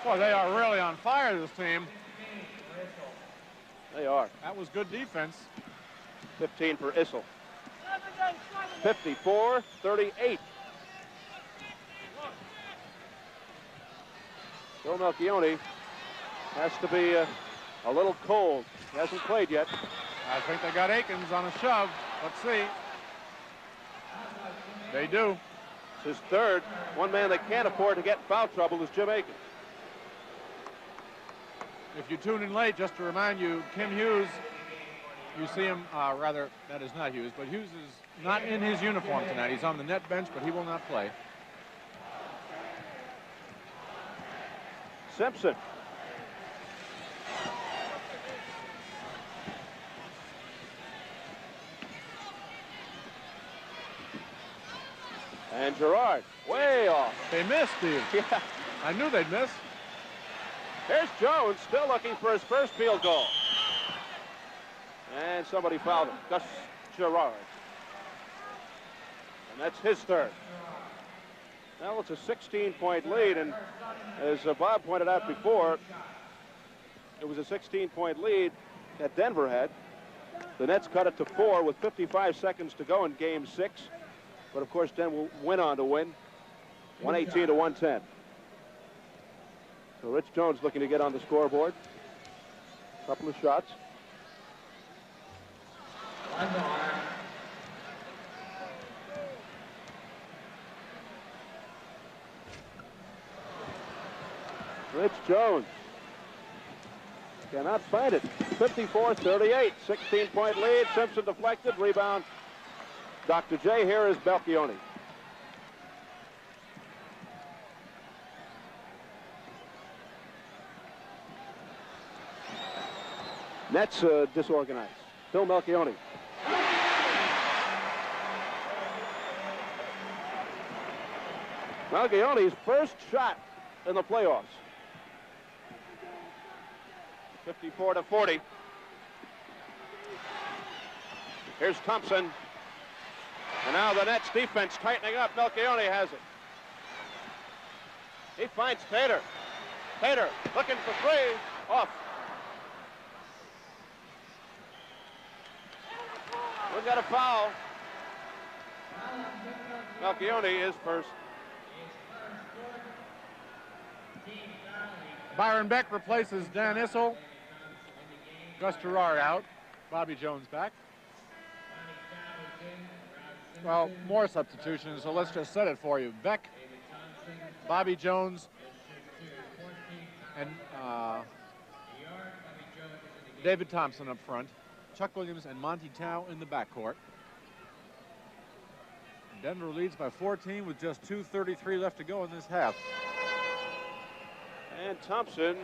Speaker 2: Boy, they are really on fire, this team.
Speaker 1: They are.
Speaker 2: That was good defense.
Speaker 1: 15 for Issel. 54-38. Bill Melchioni has to be a little cold. He hasn't played yet.
Speaker 2: I think they got Akins on a shove. Let's see. They do.
Speaker 1: It's his third. One man that can't afford to get in foul trouble is Jim Akins.
Speaker 2: If you tune in late, just to remind you, Kim Hughes, you see him, rather, that is not Hughes, but Hughes is not in his uniform tonight. He's on the net bench, but he will not play.
Speaker 1: Simpson. And Gerard, way off.
Speaker 2: They missed, Steve.
Speaker 1: Yeah.
Speaker 2: I knew they'd miss.
Speaker 1: Here's Jones, still looking for his first field goal. And somebody fouled him, Gus Gerard. And that's his third. Now it's a 16-point lead, and as Bob pointed out before, it was a 16-point lead that Denver had. The Nets cut it to 4 with 55 seconds to go in Game 6. But, of course, Denver went on to win, 118-110. So Rich Jones looking to get on the scoreboard. Couple of shots. Rich Jones cannot find it. 54-38, 16-point lead. Simpson deflected, rebound. Dr. J. Here is Melchioni. Nets disorganized. Phil Melchione. Melchione's first shot in the playoffs. 54-40. Here's Thompson. And now the Nets defense tightening up. Melchione has it. He finds Tater. Tater looking for three. Off. We've got a foul. Melchione is first.
Speaker 2: Byron Beck replaces Dan Issel. Gus Gerard out. Bobby Jones back. Well, more substitutions, so let's just set it for you. Beck, Bobby Jones, and David Thompson up front. Chuck Williams and Monty Tao in the backcourt. Denver leads by 14 with just 2:33 left to go in this half.
Speaker 1: And Thompson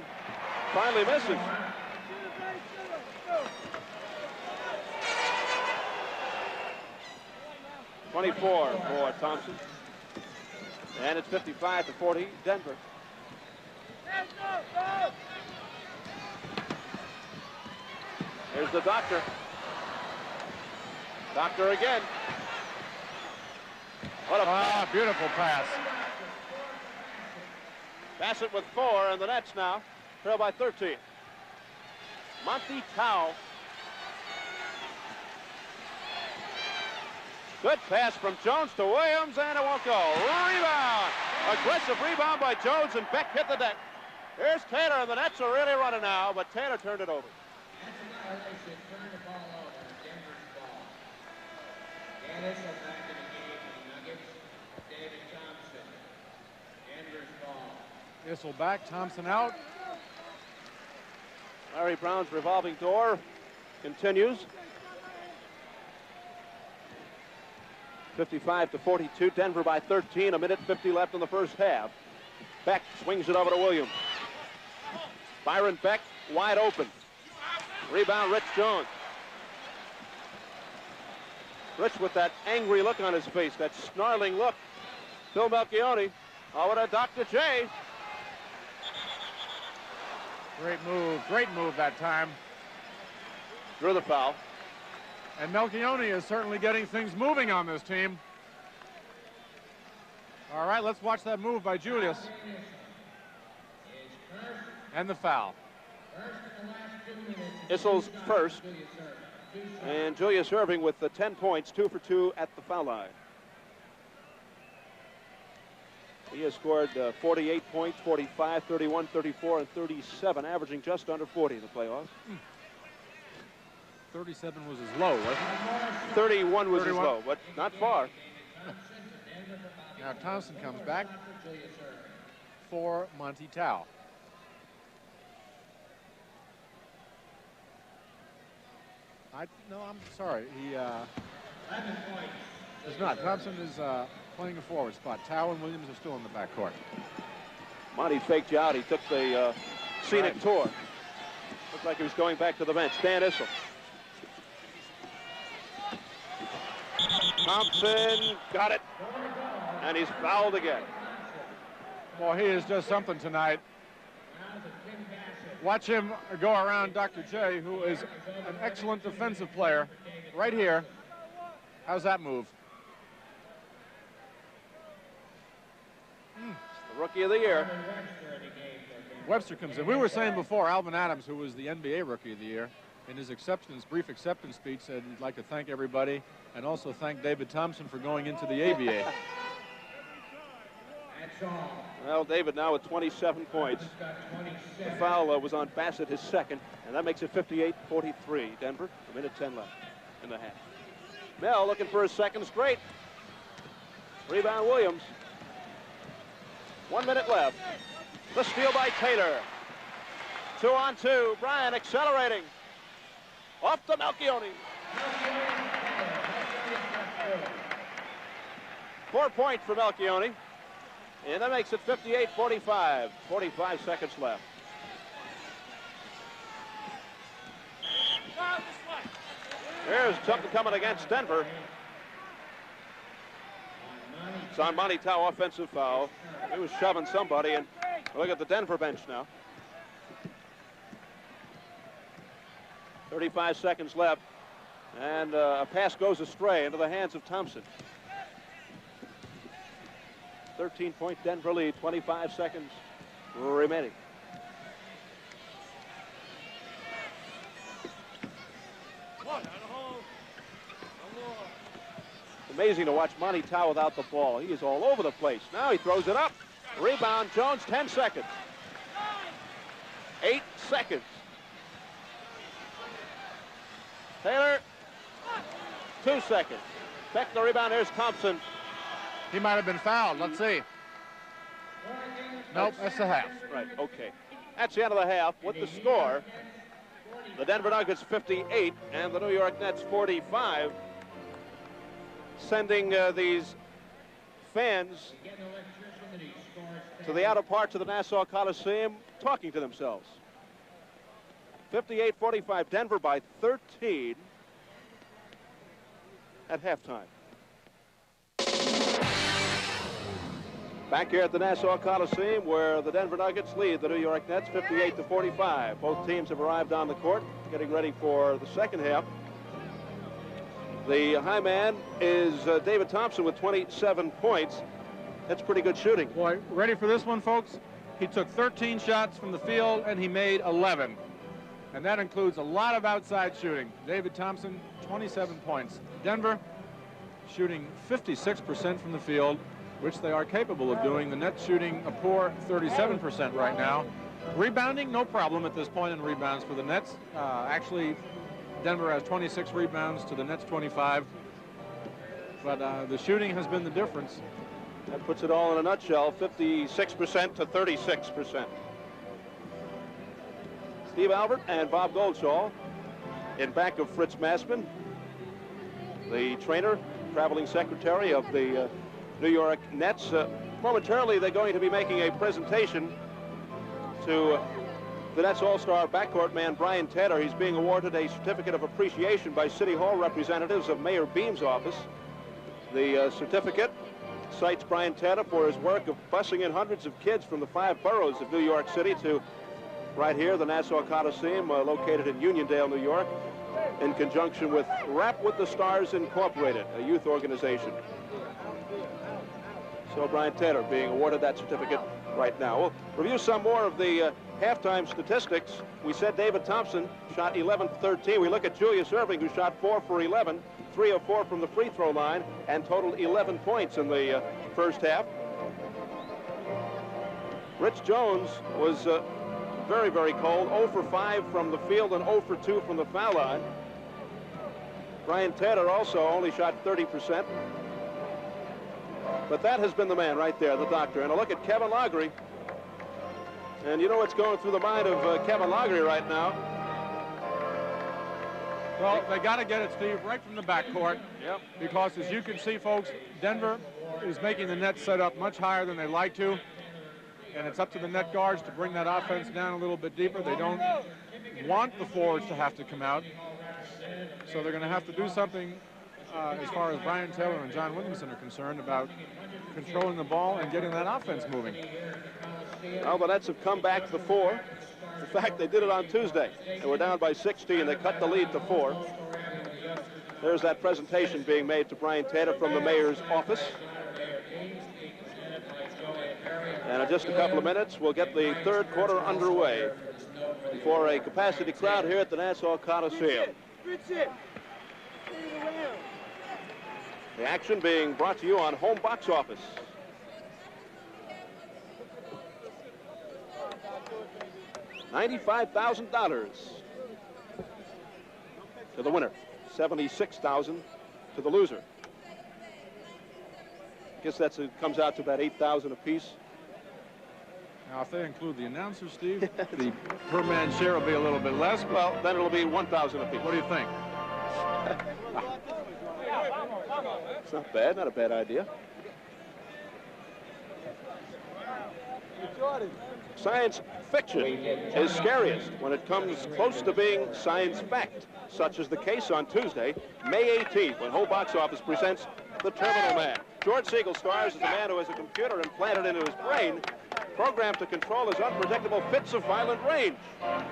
Speaker 1: finally misses. .24 for Thompson. And it's 55-40, Denver. Here's the doctor. Doctor again. What a
Speaker 2: beautiful pass.
Speaker 1: Bassett with 4, and the Nets now trail by 13. Monty Tao. Good pass from Jones to Williams, and it won't go. Rebound! Aggressive rebound by Jones, and Beck hit the deck. Here's Taylor, and the Nets are really running now, but Taylor turned it over.
Speaker 2: Issel back, Thompson out.
Speaker 1: Larry Brown's revolving door continues. 55-42, Denver by 13, a minute 50 left in the first half. Beck swings it over to Williams. Byron Beck wide open. Rebound, Rich Jones. Rich with that angry look on his face, that snarling look. Phil Melchione over to Dr. J.
Speaker 2: Great move that time.
Speaker 1: Drew the foul.
Speaker 2: And Melchione is certainly getting things moving on this team. All right, let's watch that move by Julius. And the foul.
Speaker 1: Issel's first. And Julius Irving with the 10 points, 2 for 2 at the foul line. He has scored 48 points, 45, 31, 34, and 37, averaging just under 40 in the playoffs.
Speaker 2: 37 was his low, wasn't it?
Speaker 1: 31 was his low, but not far.
Speaker 2: Now Thompson comes back for Monty Tao. No, I'm sorry. He is not. Thompson is playing a forward spot. Tao and Williams are still in the backcourt.
Speaker 1: Monty faked you out. He took the scenic tour. Looked like he was going back to the bench. Dan Issel. Thompson got it. And he's fouled again.
Speaker 2: Boy, he is just something tonight. Watch him go around Dr. J, who is an excellent defensive player, right here. How's that move?
Speaker 1: The rookie of the year.
Speaker 2: Webster comes in. We were saying before, Alvin Adams, who was the NBA Rookie of the Year, in his brief acceptance speech, said he'd like to thank everybody and also thank David Thompson for going into the ABA.
Speaker 1: Well, David now with 27 points. The foul was on Bassett, his second, and that makes it 58-43. Denver, a minute 10 left in the half. Mel looking for his second straight. Rebound Williams. 1 minute left. The steal by Taylor. 2 on 2. Bryan accelerating. Off to Melchione. 4 points for Melchione. And that makes it 58-45. 45 seconds left. Here's something coming against Denver. It's on Monty Tao, offensive foul. He was shoving somebody, and look at the Denver bench now. 35 seconds left, and a pass goes astray into the hands of Thompson. 13-point Denver lead, 25 seconds remaining. Amazing to watch Monty Tao without the ball. He is all over the place. Now he throws it up. Rebound, Jones, 10 seconds. 8 seconds. Taylor, 2 seconds. Back the rebound, here's Thompson.
Speaker 2: He might have been fouled. Let's see. Nope, that's the half.
Speaker 1: Right, okay. That's the end of the half. With the score, the Denver Nuggets 58 and the New York Nets 45. Sending these fans to the outer parts of the Nassau Coliseum talking to themselves. 58-45, Denver by 13 at halftime. Back here at the Nassau Coliseum, where the Denver Nuggets lead the New York Nets 58-45. Both teams have arrived on the court, getting ready for the second half. The high man is David Thompson with 27 points. That's pretty good shooting.
Speaker 2: Boy, ready for this one, folks? He took 13 shots from the field, and he made 11. And that includes a lot of outside shooting. David Thompson, 27 points. Denver shooting 56% from the field, which they are capable of doing. The Nets shooting a poor 37% right now. Rebounding, no problem at this point in rebounds for the Nets. Actually, Denver has 26 rebounds to the Nets 25. But the shooting has been the difference.
Speaker 1: That puts it all in a nutshell, 56% to 36%. Steve Albert and Bob Goldshaw in back of Fritz Massman, the trainer, traveling secretary of the New York Nets. Momentarily, they're going to be making a presentation to the Nets All-Star backcourt man, Brian Tedder. He's being awarded a certificate of appreciation by City Hall representatives of Mayor Beam's office. The certificate cites Brian Tedder for his work of busing in hundreds of kids from the 5 boroughs of New York City to right here, the Nassau Coliseum, located in Uniondale, New York, in conjunction with Rap with the Stars Incorporated, a youth organization. So Brian Tedder being awarded that certificate right now. We'll review some more of the halftime statistics. We said David Thompson shot 11 for 13. We look at Julius Erving, who shot 4 for 11, 3 of 4 from the free throw line, and totaled 11 points in the first half. Rich Jones was very, very cold, 0 for 5 from the field and 0 for 2 from the foul line. Brian Tedder also only shot 30%. But that has been the man right there, the doctor. And a look at Kevin Loughery. And you know what's going through the mind of Kevin Loughery right now?
Speaker 2: Well, they got to get it, Steve, right from the backcourt.
Speaker 1: Yep.
Speaker 2: Because as you can see, folks, Denver is making the net set up much higher than they like to. And it's up to the net guards to bring that offense down a little bit deeper. They don't want the forwards to have to come out. So they're going to have to do something as far as Brian Taylor and John Williamson are concerned about controlling the ball and getting that offense moving.
Speaker 1: Well, the Nets have come back to 4. In fact, they did it on Tuesday. They were down by 16. They cut the lead to 4. There's that presentation being made to Brian Tedder from the mayor's office. And in just a couple of minutes, we'll get the third quarter underway for a capacity crowd here at the Nassau Coliseum. The action being brought to you on Home Box Office. $95,000 to the winner, $76,000 to the loser. I guess that comes out to about $8,000 apiece.
Speaker 2: Now, if they include the announcers, Steve, the per man share will be a little bit less.
Speaker 1: Well, then it'll be $1,000 apiece.
Speaker 2: What do you think?
Speaker 1: It's not bad, not a bad idea. Science fiction is scariest when it comes close to being science fact, such as the case on Tuesday, May 18th, when Ho Box Office presents The Terminal Man. George Siegel stars as a man who has a computer implanted into his brain, programmed to control his unpredictable fits of violent rage.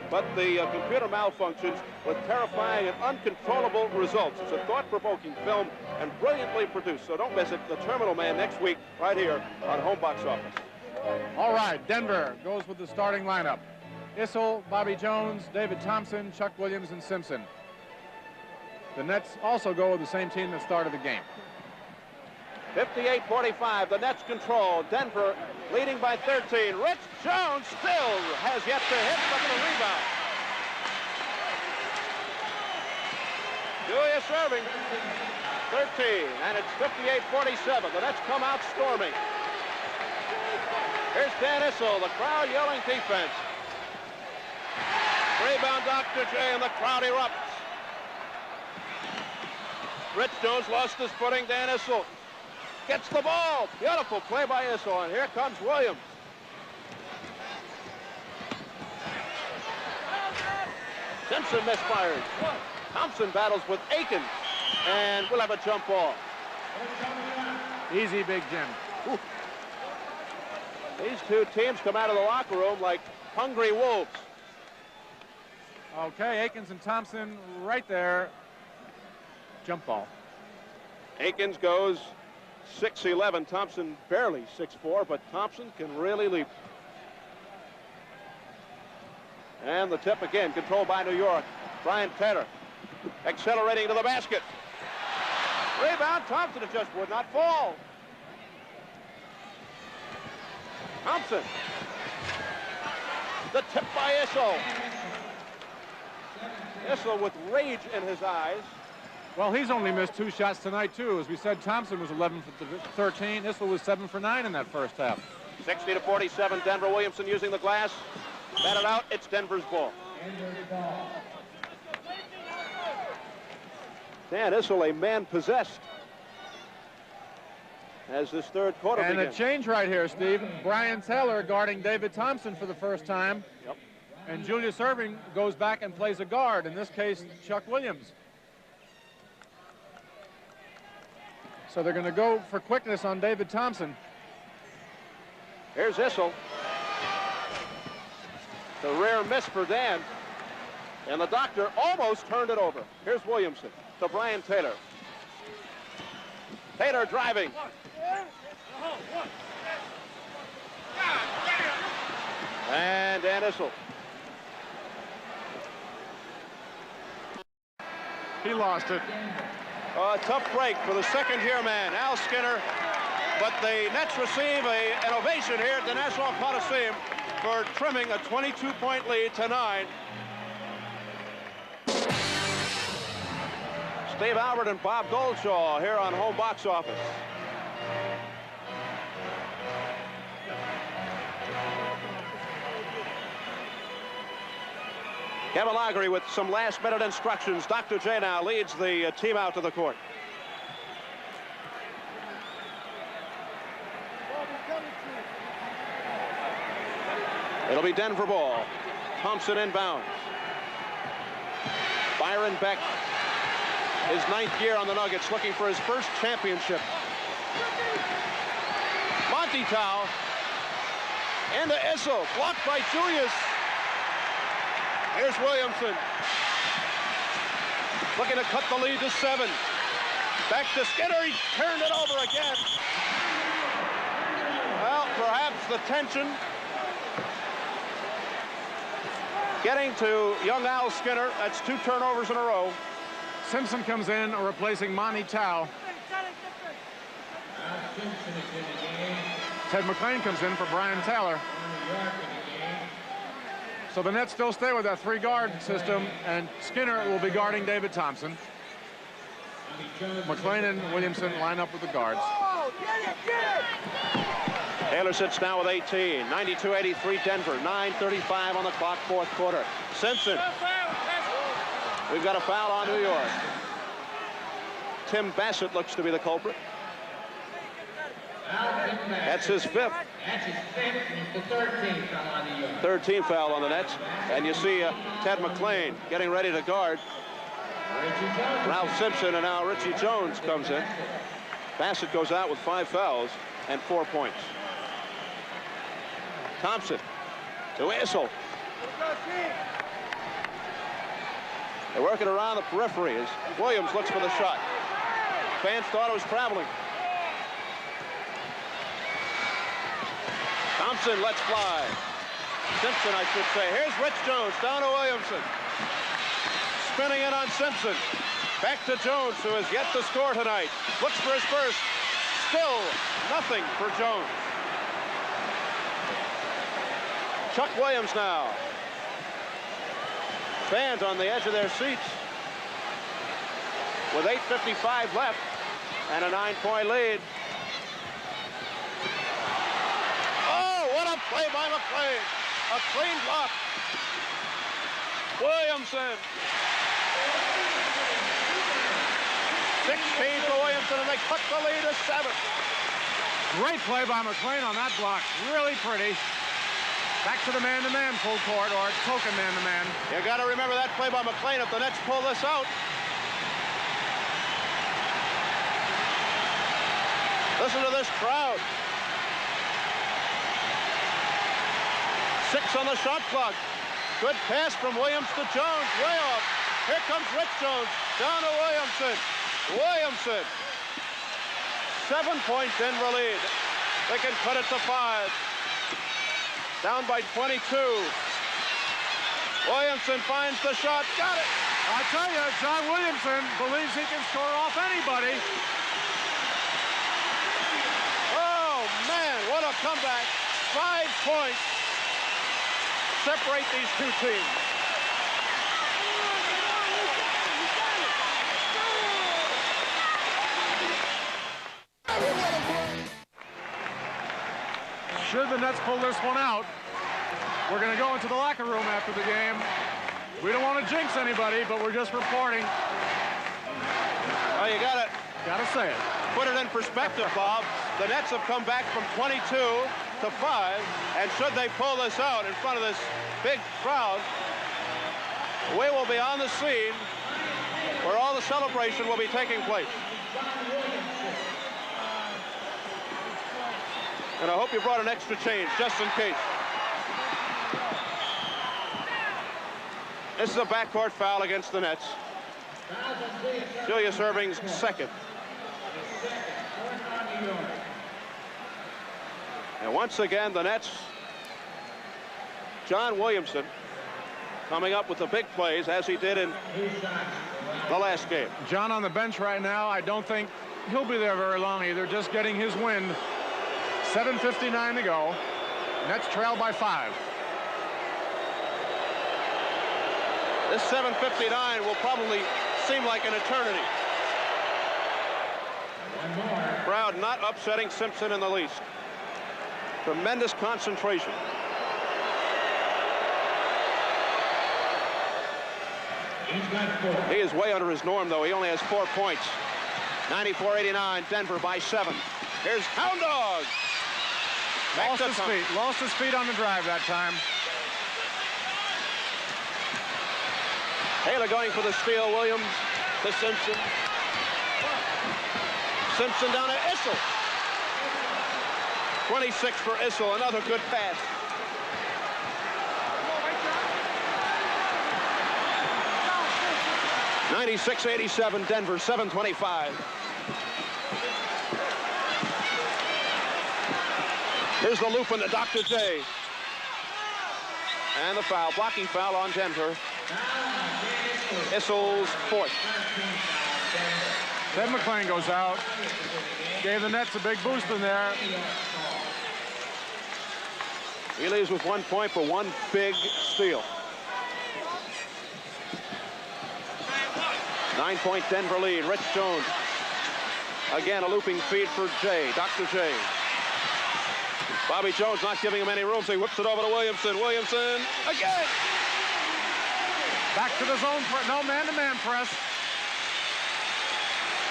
Speaker 1: But the computer malfunctions with terrifying and uncontrollable results. It's a thought-provoking film and brilliantly produced, so don't miss it. The Terminal Man next week, right here on Home Box Office.
Speaker 2: All right, Denver goes with the starting lineup. Issel, Bobby Jones, David Thompson, Chuck Williams, and Simpson. The Nets also go with the same team that started the game.
Speaker 1: 58-45, the Nets control. Denver leading by 13. Rich Jones still has yet to hit, but the rebound. Julius Erving, 13, and it's 58-47. The Nets come out storming. Here's Dan Issel, the crowd yelling defense. Rebound Dr. J, and the crowd erupts. Rich Jones lost his footing. Dan Issel gets the ball. Beautiful play by Issel, and here comes Williams. Simpson misfires. Thompson battles with Akins, and we'll have a jump ball.
Speaker 2: Easy, Big Jim.
Speaker 1: Ooh. These two teams come out of the locker room like hungry wolves.
Speaker 2: Okay, Akins and Thompson right there. Jump ball.
Speaker 1: Akins goes 6'11". Thompson barely 6'4", but Thompson can really leap. And the tip again, controlled by New York. Brian Taylor accelerating to the basket. Rebound, Thompson, it just would not fall. Thompson. The tip by Issel. Issel with rage in his eyes.
Speaker 2: Well, he's only missed 2 shots tonight, too. As we said, Thompson was 11 for 13. Issel was 7 for 9 in that first half.
Speaker 1: 60-47, Denver. Williamson using the glass. Batted out, it's Denver's ball. Dan Issel, a man possessed, as this third quarter
Speaker 2: and
Speaker 1: begins.
Speaker 2: a change right here, Steve. Brian Taylor guarding David Thompson for the first time.
Speaker 1: Yep.
Speaker 2: And Julius Erving goes back and plays a guard, in this case, Chuck Williams. So they're going to go for quickness on David Thompson.
Speaker 1: Here's Issel. The rare miss for Dan. And the doctor almost turned it over. Here's Williamson to Brian Taylor. Taylor driving. And Dan Issel.
Speaker 2: He lost it.
Speaker 1: A tough break for the second-year man, Al Skinner. But the Nets receive an ovation here at the Nassau Coliseum for trimming a 22-point lead to 9. Steve Albert and Bob Goldshaw here on Home Box Office. Kevin Laughery with some last-minute instructions. Dr. J now leads the team out to the court. It'll be Denver ball. Thompson inbounds. Byron Beck, his 9th year on the Nuggets, looking for his first championship. Monty Tau into Issel, blocked by Julius. Here's Williamson. Looking to cut the lead to 7. Back to Skinner, he turned it over again. Well, perhaps the tension getting to young Al Skinner. That's 2 turnovers in a row.
Speaker 2: Simpson comes in, replacing Monty Tau. Ted McLean comes in for Brian Taylor. So the Nets still stay with that 3-guard system, and Skinner will be guarding David Thompson. McLean and Williamson line up with the guards.
Speaker 1: Taylor sits now with 18. 92-83 Denver. 9:35 on the clock, 4th quarter. Simpson. We've got a foul on New York. Tim Bassett looks to be the culprit. That's his fifth.
Speaker 3: That's his fifth, and it's the 13th foul on the yard.
Speaker 1: Third team foul on the Nets. And you see Ted McLean getting ready to guard Ralph Simpson, and now Richie Jones comes in. Bassett goes out with 5 fouls and 4 points. Thompson to Issel. They're working around the periphery as Williams looks for the shot. Fans thought it was traveling. Thompson lets fly. Simpson, I should say. Here's Rich Jones down to Williamson. Spinning in on Simpson. Back to Jones, who has yet to score tonight. Looks for his first. Still nothing for Jones. Chuck Williams now. Fans on the edge of their seats with 8:55 left and a 9-point lead. Oh, what a play by McLean. A clean block. Williamson. 16 for Williamson, and they cut the lead to 7.
Speaker 2: Great play by McLean on that block. Really pretty. Back to the man-to-man full court, or token man-to-man.
Speaker 1: You got to remember that play by McLean if the Nets pull this out. Listen to this crowd. 6 on the shot clock. Good pass from Williams to Jones. Way off. Here comes Rich Jones. Down to Williamson. Williamson. 7-point Denver lead. They can cut it to 5. Down by 22. Williamson finds the shot. Got it.
Speaker 2: I tell you, John Williamson believes he can score off anybody.
Speaker 1: Oh, man, what a comeback. 5 points separate these two teams.
Speaker 2: Should the Nets pull this one out, we're going to go into the locker room after the game. We don't want to jinx anybody, but we're just reporting.
Speaker 1: Oh, you got
Speaker 2: to say it.
Speaker 1: Put it in perspective, Bob. The Nets have come back from 22 to 5, and should they pull this out in front of this big crowd, we will be on the scene where all the celebration will be taking place. And I hope you brought an extra change, just in case. This is a backcourt foul against the Nets. Julius Erving's second. And once again, the Nets, John Williamson, coming up with the big plays, as he did in the last game.
Speaker 2: John on the bench right now. I don't think he'll be there very long either, just getting his wind. 7:59 to go. Nets trail by 5.
Speaker 1: This 7:59 will probably seem like an eternity. Crowd not upsetting Simpson in the least. Tremendous concentration. He is way under his norm, though. He only has 4 points. 94-89, Denver by 7. Here's Hound Dog.
Speaker 2: Lost his feet on the drive that time.
Speaker 1: Taylor going for the steal. Williams to Simpson. Simpson down to Issel. 26 for Issel. Another good pass. (96-87) Denver. 7:25. Here's the loop into Dr. J. And the foul, blocking foul on Denver. Issel's 4th.
Speaker 2: Ted McLean goes out. Gave the Nets a big boost in there.
Speaker 1: He leaves with 1 point for one big steal. 9-point Denver lead. Rich Jones. Again, a looping feed for J. Dr. J. Bobby Jones not giving him any room, so he whips it over to Williamson. Williamson again.
Speaker 2: Back to the zone. No man-to-man press.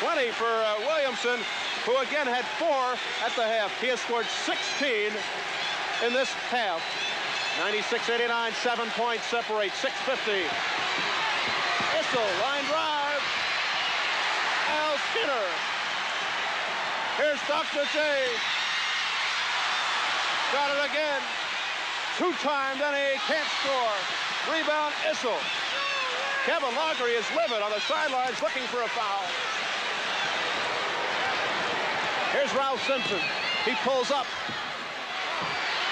Speaker 1: 20 for Williamson, who again had 4 at the half. He has scored 16 in this half. 96-89, 7 points separate, 6:50. Issel, line drive. Al Skinner. Here's Dr. J. Got it again. 2-time, then he can't score. Rebound, Issel. Kevin Laughery is livid on the sidelines looking for a foul. Here's Ralph Simpson. He pulls up.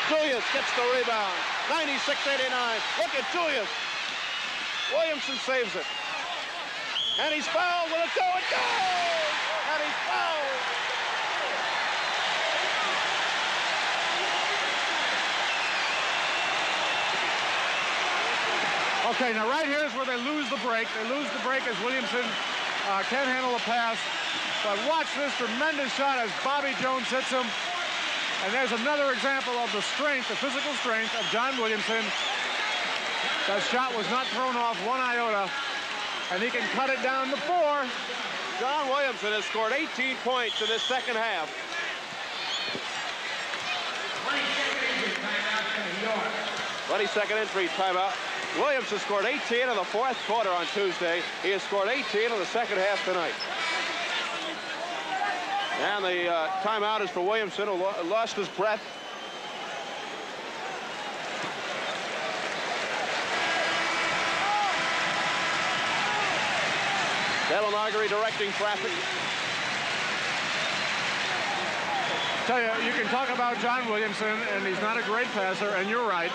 Speaker 1: Julius gets the rebound. 96-89. Look at Julius. Williamson saves it. And he's fouled. Will it go? It goes! And he's fouled.
Speaker 2: Okay, now right here is where they lose the break. They lose the break as Williamson can't handle a pass. But watch this tremendous shot as Bobby Jones hits him. And there's another example of the strength, the physical strength of John Williamson. That shot was not thrown off one iota. And he can cut it down to 4.
Speaker 1: John Williamson has scored 18 points in this second half. 22nd entry timeout. Williamson scored 18 in the fourth quarter on Tuesday. He has scored 18 in the second half tonight. And the timeout is for Williamson, who lost his breath. Dale Laughery directing traffic.
Speaker 2: Tell you, you can talk about John Williamson, and he's not a great passer, and you're right.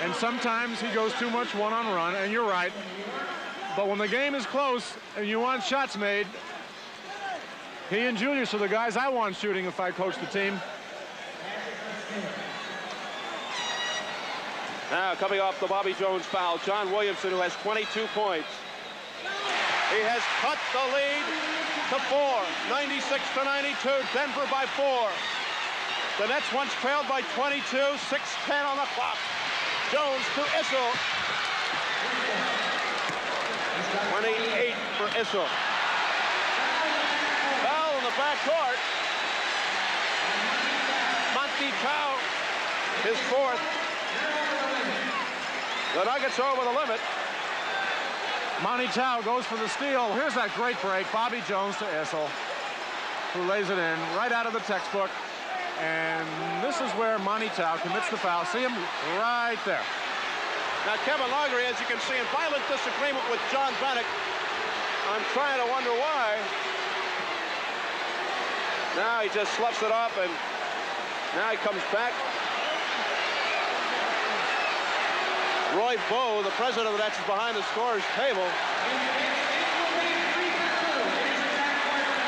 Speaker 2: And sometimes he goes too much one-on-run, and you're right. But when the game is close and you want shots made, he and Julius are the guys I want shooting if I coach the team.
Speaker 1: Now coming off the Bobby Jones foul, John Williamson, who has 22 points. He has cut the lead to 4, 96-92, Denver by 4. The Nets once trailed by 22, 6:10 on the clock. Jones to Issel. 28 for Issel. Foul in the backcourt. Monty Tao, his 4th. The Nuggets are over the limit.
Speaker 2: Monty Tao goes for the steal. Here's that great break. Bobby Jones to Issel, who lays it in right out of the textbook. And this is where Monty Tao commits the foul. See him right there.
Speaker 1: Now, Kevin Laughery, as you can see, in violent disagreement with John Bannock. I'm trying to wonder why. Now he just sloughs it up, and now he comes back. Roy Bowe, the president of the Nets, is behind the scorer's table.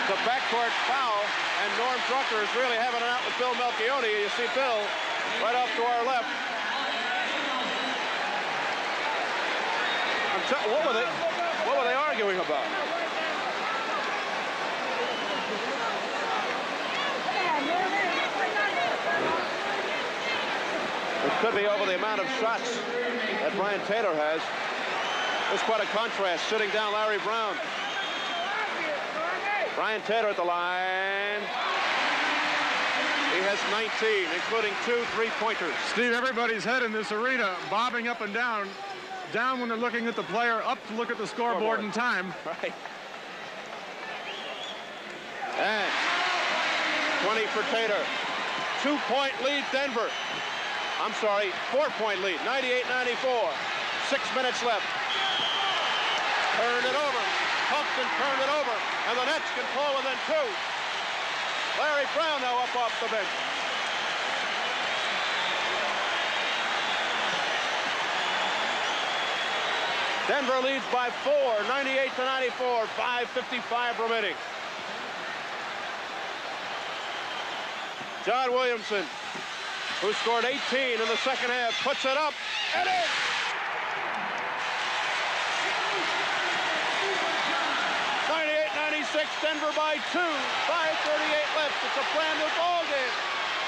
Speaker 1: The backcourt foul, and Norm Drucker is really having it out with Bill Melchione. You see Bill right off to our left. What were they arguing about? It could be over the amount of shots that Brian Taylor has. There's quite a contrast. Sitting down, Larry Brown. Brian Taylor at the line. He has 19, including 2 3-pointers.
Speaker 2: Steve, everybody's head in this arena bobbing up and down. Down when they're looking at the player, up to look at the scoreboard in time.
Speaker 1: Right. And 20 for Taylor. 2-point lead, Denver. I'm sorry, 4-point lead, 98-94. 6 minutes left. Turned it over. Compton turned it over, and the Nets can pull within 2. Larry Brown now up off the bench. Denver leads by 4, 98-94, 5:55 remaining. John Williamson, who scored 18 in the second half, puts it up, and in! Denver by 2, 5:38 left. It's a brand new ball game.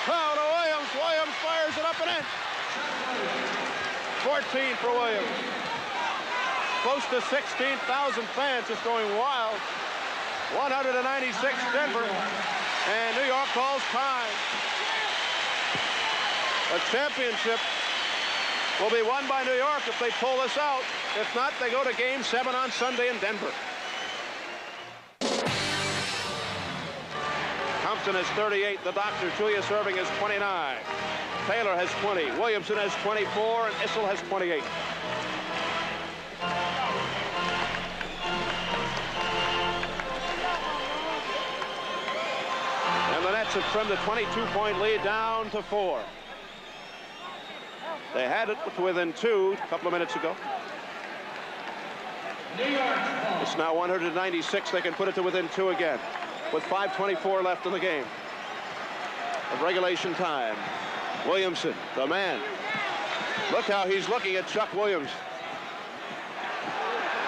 Speaker 1: Foul to Williams. Williams fires it up and in. 14 for Williams. Close to 16,000 fans just going wild. 196 Denver. And New York calls time. The championship will be won by New York if they pull this out. If not, they go to Game 7 on Sunday in Denver. Thompson has 38. The doctor, Julius Erving, has 29. Taylor has 20. Williamson has 24. And Issel has 28. And the Nets have trimmed a 22-point lead down to 4. They had it within 2 a couple of minutes ago. It's now 196. They can put it to within 2 again with 5:24 left in the game of regulation time. Williamson, the man. Look how he's looking at Chuck Williams.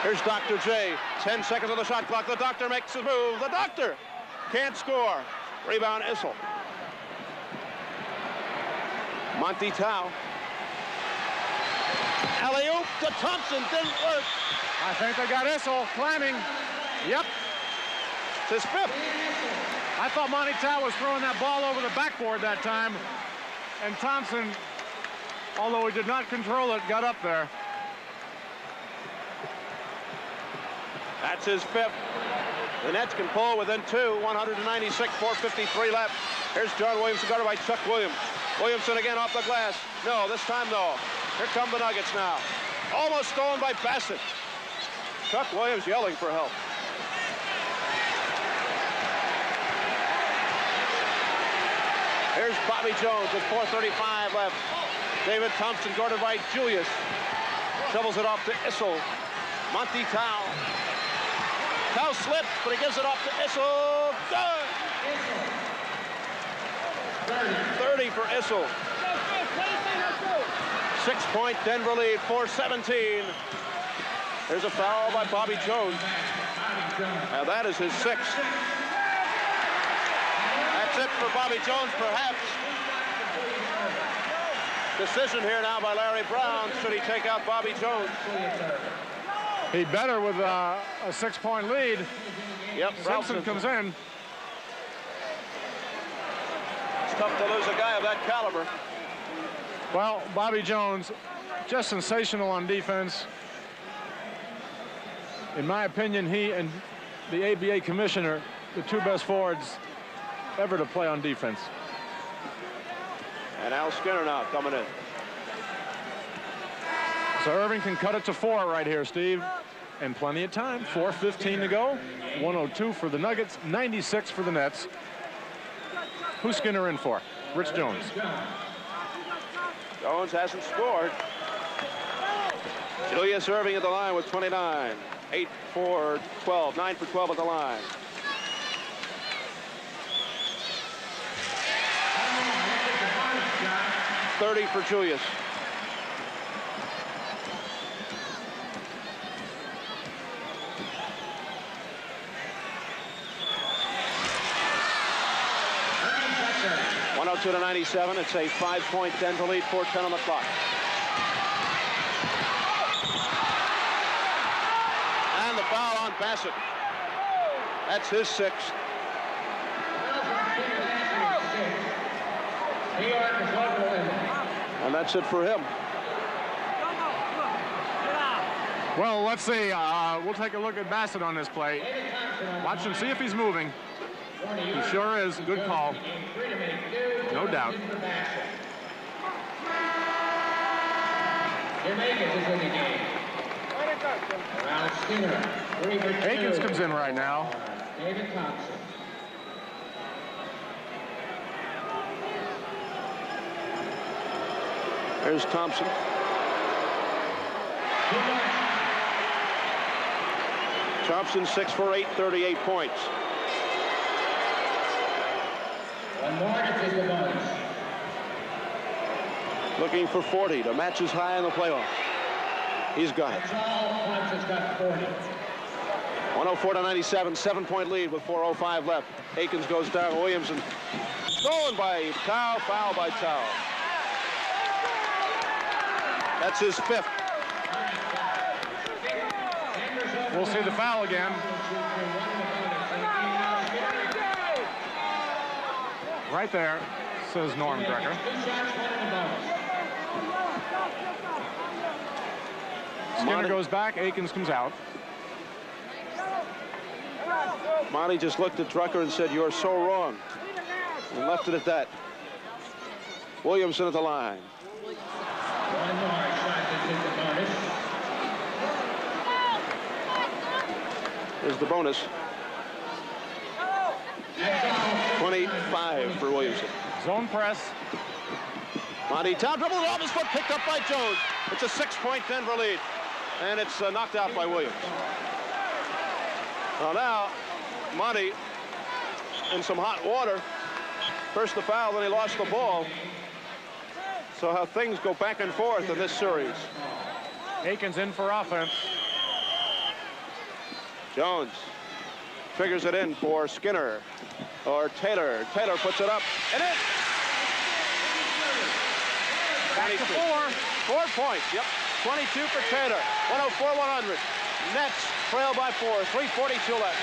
Speaker 1: Here's Dr. J. 10 seconds on the shot clock. The doctor makes a move. The doctor can't score. Rebound, Issel. Monty Tau. Alley-oop to Thompson. Didn't work.
Speaker 2: I think they got Issel climbing. Yep.
Speaker 1: It's his 5th.
Speaker 2: I thought Monty Tau was throwing that ball over the backboard that time. And Thompson, although he did not control it, got up there.
Speaker 1: That's his 5th. The Nets can pull within 2. 196, 4:53 left. Here's John Williamson, guarded by Chuck Williams. Williamson again off the glass. No, this time no. Here come the Nuggets now. Almost stolen by Bassett. Chuck Williams yelling for help. Here's Bobby Jones with 4:35 left. David Thompson guarded by Julius. Shovels it off to Issel. Monty Tau. Tau slips, but he gives it off to Issel. Good! 30 for Issel. 6-point Denver lead, 4:17. There's a foul by Bobby Jones. Now that is his 6th. That's it for Bobby Jones, perhaps. Decision here now by Larry Brown. Should he take out Bobby Jones?
Speaker 2: He better with a 6-point lead.
Speaker 1: Yep,
Speaker 2: Simpson comes in.
Speaker 1: It's tough to lose a guy of that caliber.
Speaker 2: Well, Bobby Jones, just sensational on defense. In my opinion, he and the ABA commissioner, the 2 best forwards ever to play on defense.
Speaker 1: And Al Skinner now coming in.
Speaker 2: So Erving can cut it to 4 right here, Steve. And plenty of time. 4:15 to go. 102 for the Nuggets, 96 for the Nets. Who's Skinner in for? Rich Jones.
Speaker 1: Jones hasn't scored. Julius Erving at the line with 29. 8 for 12. 9 for 12 at the line. .30 for Julius. To 97. It's a 5-point Denver lead, 4:10 on the clock. And the foul on Bassett. That's his 6th. And that's it for him.
Speaker 2: Well, let's see. We'll take a look at Bassett on this play. Watch him, see if he's moving. He sure is. Good call. No doubt. Akins comes in right now.
Speaker 3: David Thompson.
Speaker 1: There's Thompson. Thompson 6 for 8, 38 points.
Speaker 3: One more to take the bonus.
Speaker 1: Looking for 40 to match his high in the playoffs. He's got it.
Speaker 3: Thompson's got 40.
Speaker 1: 104 to 97, 7-point lead with 4:05 left. Akins goes down. Williamson stolen by Tau, foul by Tau. That's his 5th.
Speaker 2: We'll see the foul again. Right there, says Norm Drecker. Skinner goes back, Akins comes out.
Speaker 1: Monty just looked at Drucker and said, "You're so wrong," and left it at that. Williamson at the line. There's the bonus. 25 for Williamson.
Speaker 2: Zone press.
Speaker 1: Monty Town dribbled off his foot, picked up by Jones. It's a 6-point Denver lead, and it's knocked out by Williams. Well, now, Monty in some hot water. First the foul, then he lost the ball. So how things go back and forth in this series.
Speaker 2: Akins in for offense.
Speaker 1: Jones figures it in for Skinner or Taylor. Taylor puts it up and in.
Speaker 2: Back to
Speaker 1: 4 points. Yep. 22 for Taylor. 104-100. Nets trail by 4. 3:42 left.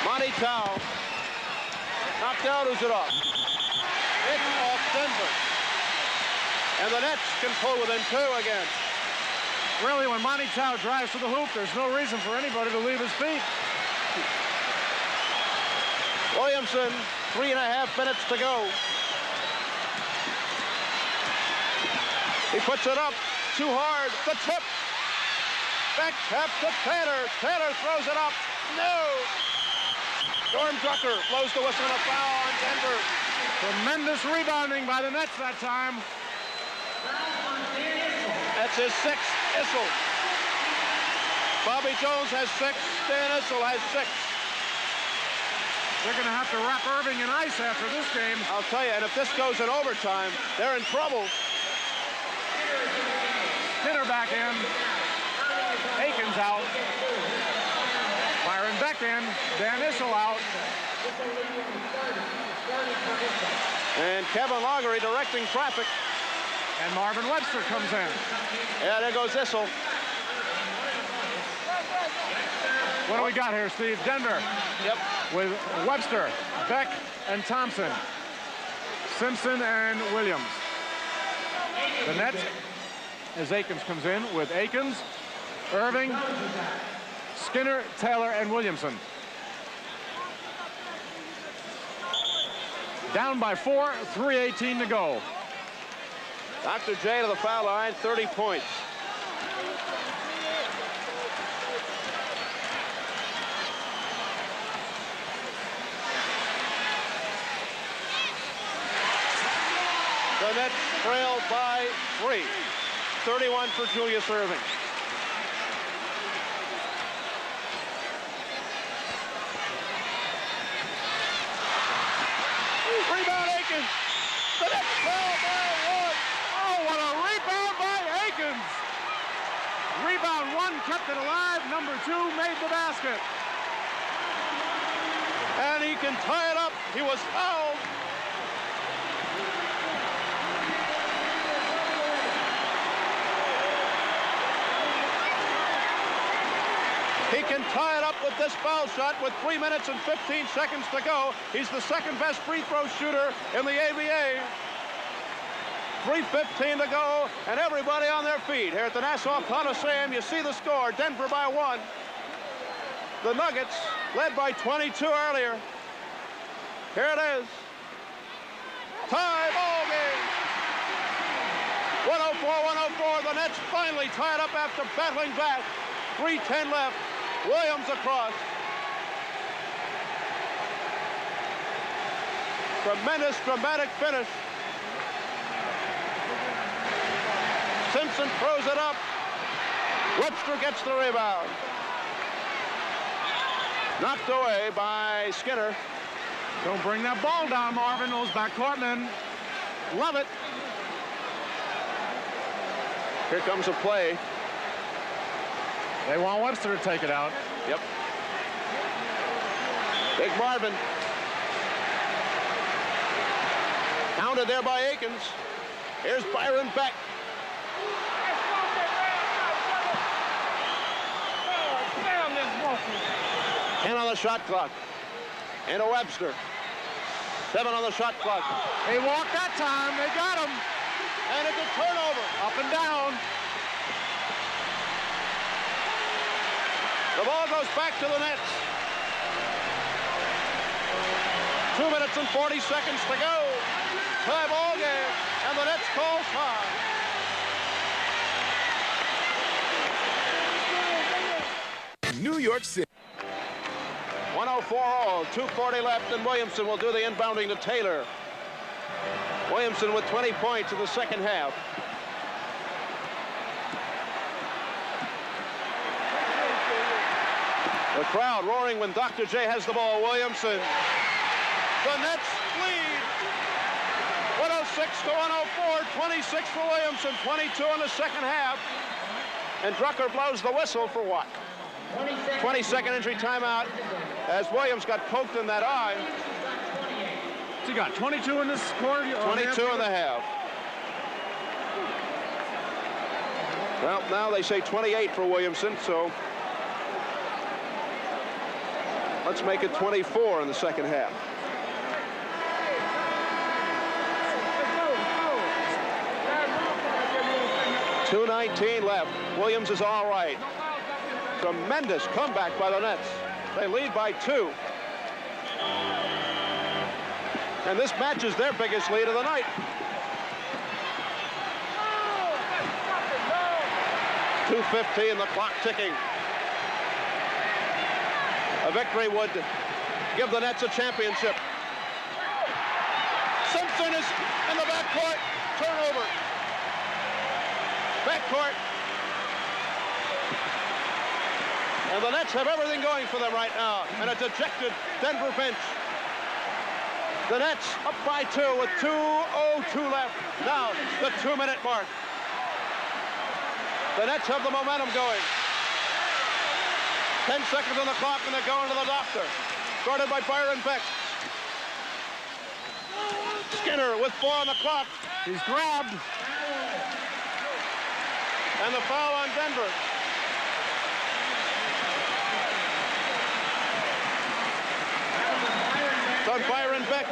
Speaker 1: Monty Tao knocked out. Who's it off? It's off Denver. And the Nets can pull within 2 again.
Speaker 2: Really, when Monty Tao drives to the hoop, there's no reason for anybody to leave his feet.
Speaker 1: Williamson, 3.5 minutes to go. He puts it up too hard. The tip. Back tap to Taylor. Taylor throws it up. No. Norm Drucker blows the whistle and a foul on Denver.
Speaker 2: Tremendous rebounding by the Nets that time.
Speaker 1: That's his 6th. Issel. Bobby Jones has 6. Dan Issel has 6.
Speaker 2: They're going to have to wrap Irving in ice after this game.
Speaker 1: I'll tell you, and if this goes in overtime, they're in trouble.
Speaker 2: Skinner back in. Akins out. Byron Beck in. Dan Issel out.
Speaker 1: And Kevin Laughery directing traffic.
Speaker 2: And Marvin Webster comes in.
Speaker 1: Yeah, there goes Issel.
Speaker 2: What do we got here, Steve? Denver.
Speaker 1: Yep.
Speaker 2: With Webster, Beck, and Thompson. Simpson and Williams. The Nets, as Akins comes in, with Akins, Irving, Skinner, Taylor, and Williamson. Down by 4, 3:18 to go.
Speaker 1: Dr. J to the foul line, 30 points. The Nets trail by 3. 31 for Julius Irving. Rebound Akins. The Nets trail by 1.
Speaker 2: Oh, what a rebound by Akins. Rebound 1 kept it alive. Number 2 made the basket.
Speaker 1: And he can tie it up. He was fouled. He can tie it up with this foul shot with 3 minutes and 15 seconds to go. He's the second best free throw shooter in the ABA. 3:15 to go, and everybody on their feet here at the Nassau Coliseum. You see the score, Denver by 1. The Nuggets led by 22 earlier. Here it is. Tie ball game. 104-104. The Nets finally tied up after battling back. 3:10 left. Williams across. Tremendous, dramatic finish. Simpson throws it up. Webster gets the rebound. Knocked away by Skinner.
Speaker 2: Don't bring that ball down, Marvin. Those backcourt men love it.
Speaker 1: Here comes a play.
Speaker 2: They want Webster to take it out.
Speaker 1: Yep. Big Marvin. Counted there by Akins. Here's Byron Beck. 10 on the shot clock. into Webster. 7 on the shot clock.
Speaker 2: He walked that time. They got him.
Speaker 1: And it's a turnover.
Speaker 2: Up and down.
Speaker 1: The ball goes back to the Nets. 2 minutes and 40 seconds to go. Tie ball game. And the Nets call time.
Speaker 5: New York City.
Speaker 1: 104 all, 2:40 left, and Williamson will do the inbounding to Taylor. Williamson with 20 points in the second half. The crowd roaring when Dr. J has the ball. Williamson. The Nets lead. 106 to 104, 26 for Williamson, 22 in the second half. And Drucker blows the whistle for what? 22nd injury timeout as Williams got poked in that eye.
Speaker 2: What's he got, 22 in this quarter?
Speaker 1: 22 in the half. Well, now they say 28 for Williamson, so let's make it 24 in the second half. .219 left. Williams is all right. Tremendous comeback by the Nets. They lead by 2. And this matches their biggest lead of the night. .215, the clock ticking. A victory would give the Nets a championship. Simpson is in the backcourt. Turnover. Backcourt. And the Nets have everything going for them right now. And a dejected Denver bench. The Nets up by 2 with 2:02 left. Now, the 2-minute mark. The Nets have the momentum going. 10 seconds on the clock, and they're going to the doctor. Guarded by Byron Beck. Skinner with 4 on the clock.
Speaker 2: He's grabbed.
Speaker 1: And the foul on Denver. It's on Byron Beck.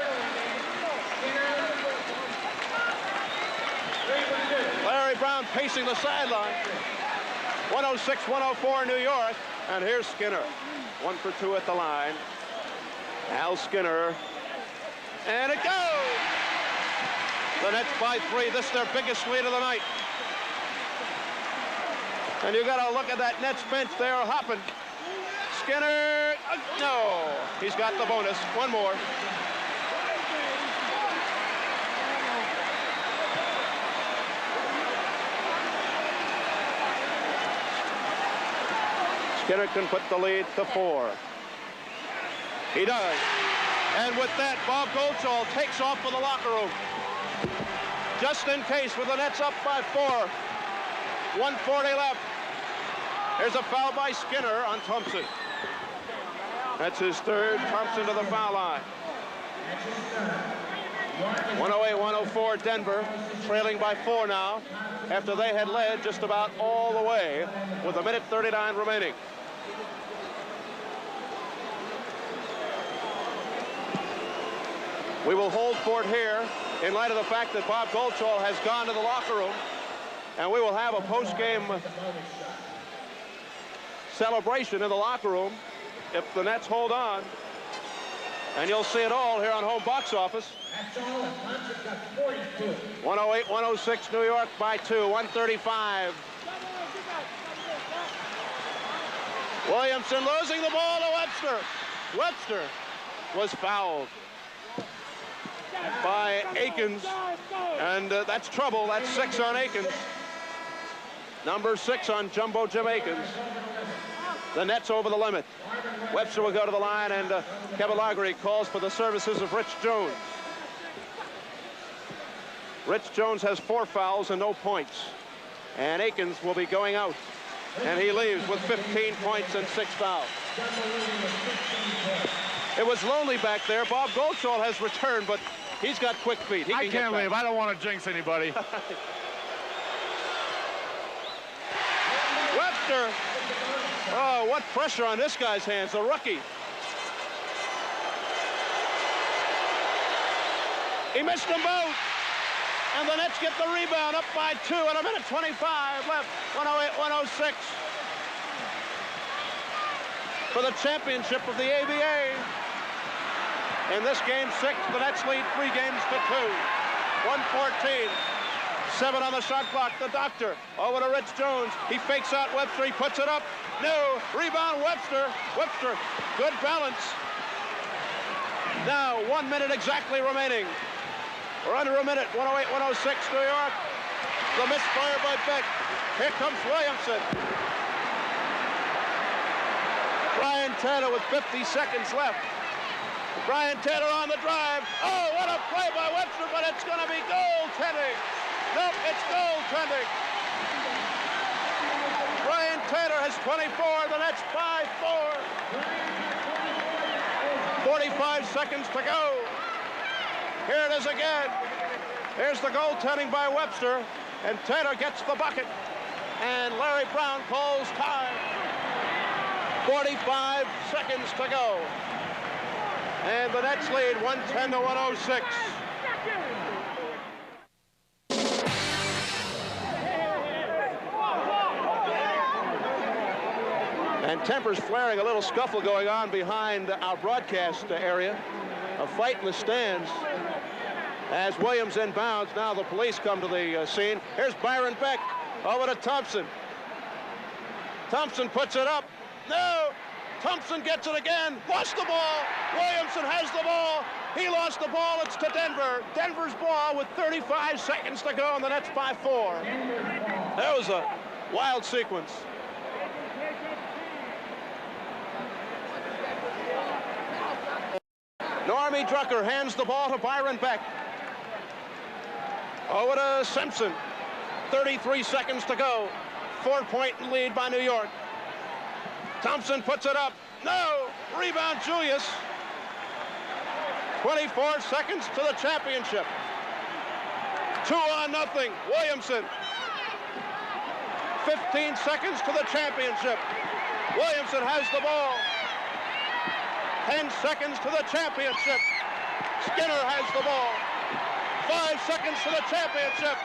Speaker 1: Larry Brown pacing the sideline. 106-104 New York. And here's Skinner. 1 for 2 at the line. Al Skinner. And it goes! The Nets by 3. This is their biggest lead of the night. And you got to look at that Nets bench there hopping. Skinner, no. He's got the bonus. One more. Skinner can put the lead to 4. He does. And with that, Bob Goldschall takes off for the locker room. Just in case, with the Nets up by 4. 1:40 left. Here's a foul by Skinner on Thompson. That's his 3rd. Thompson to the foul line. 108-104 Denver, trailing by 4 now, after they had led just about all the way with 1:39 remaining. We will hold fort here in light of the fact that Bob Goldschall has gone to the locker room, and we will have a post-game celebration in the locker room if the Nets hold on. And you'll see it all here on Home Box Office. 108-106 New York by 2, 135. Williamson losing the ball to Webster. Webster was fouled by Akins, and that's trouble. That's 6 on Akins. Number 6 on Jumbo Jim Akins. The Nets over the limit. Webster will go to the line, and Kevin Laughery calls for the services of Rich Jones. Rich Jones has 4 fouls and no points. And Akins will be going out. And he leaves with 15 points and 6 fouls. It was lonely back there. Bob Goldschall has returned, but he's got quick feet.
Speaker 2: I can't leave. I don't want to jinx anybody.
Speaker 1: Webster. Oh, what pressure on this guy's hands, the rookie. He missed them both. And the Nets get the rebound, up by 2 and a minute 25 left. 108-106 for the championship of the ABA. In this game 6, the Nets lead 3 games to 2. 1:14. 7 on the shot clock. The doctor over to Rich Jones. He fakes out Webster. He puts it up. No. Rebound Webster. Webster. Good balance. Now 1 minute exactly remaining. We're under a minute. 108-106 New York. The misfire by Beck. Here comes Williamson. Brian Taylor with 50 seconds left. Brian Taylor on the drive. Oh, what a play by Webster, but it's going to be goaltending. Nope, it's goaltending. Brian Taylor has 24, the Nets 5-4. 45 seconds to go. Here it is again. Here's the goaltending by Webster, and Taylor gets the bucket. And Larry Brown calls time. 45 seconds to go. And the Nets lead 110-106. And tempers flaring, a little scuffle going on behind our broadcast area. A fight in the stands as Williams inbounds. Now the police come to the scene. Here's Byron Beck over to Thompson. Thompson puts it up. No! Thompson gets it again. Lost the ball. Williamson has the ball. He lost the ball. It's to Denver. Denver's ball with 35 seconds to go, and the Nets 5-4. That was a wild sequence. Normie Drucker hands the ball to Byron Beck. Over to Simpson. 33 seconds to go. 4-point lead by New York. Thompson puts it up. No! Rebound Julius. 24 seconds to the championship. 2-0. Williamson. 15 seconds to the championship. Williamson has the ball. 10 seconds to the championship. Skinner has the ball. 5 seconds to the championship.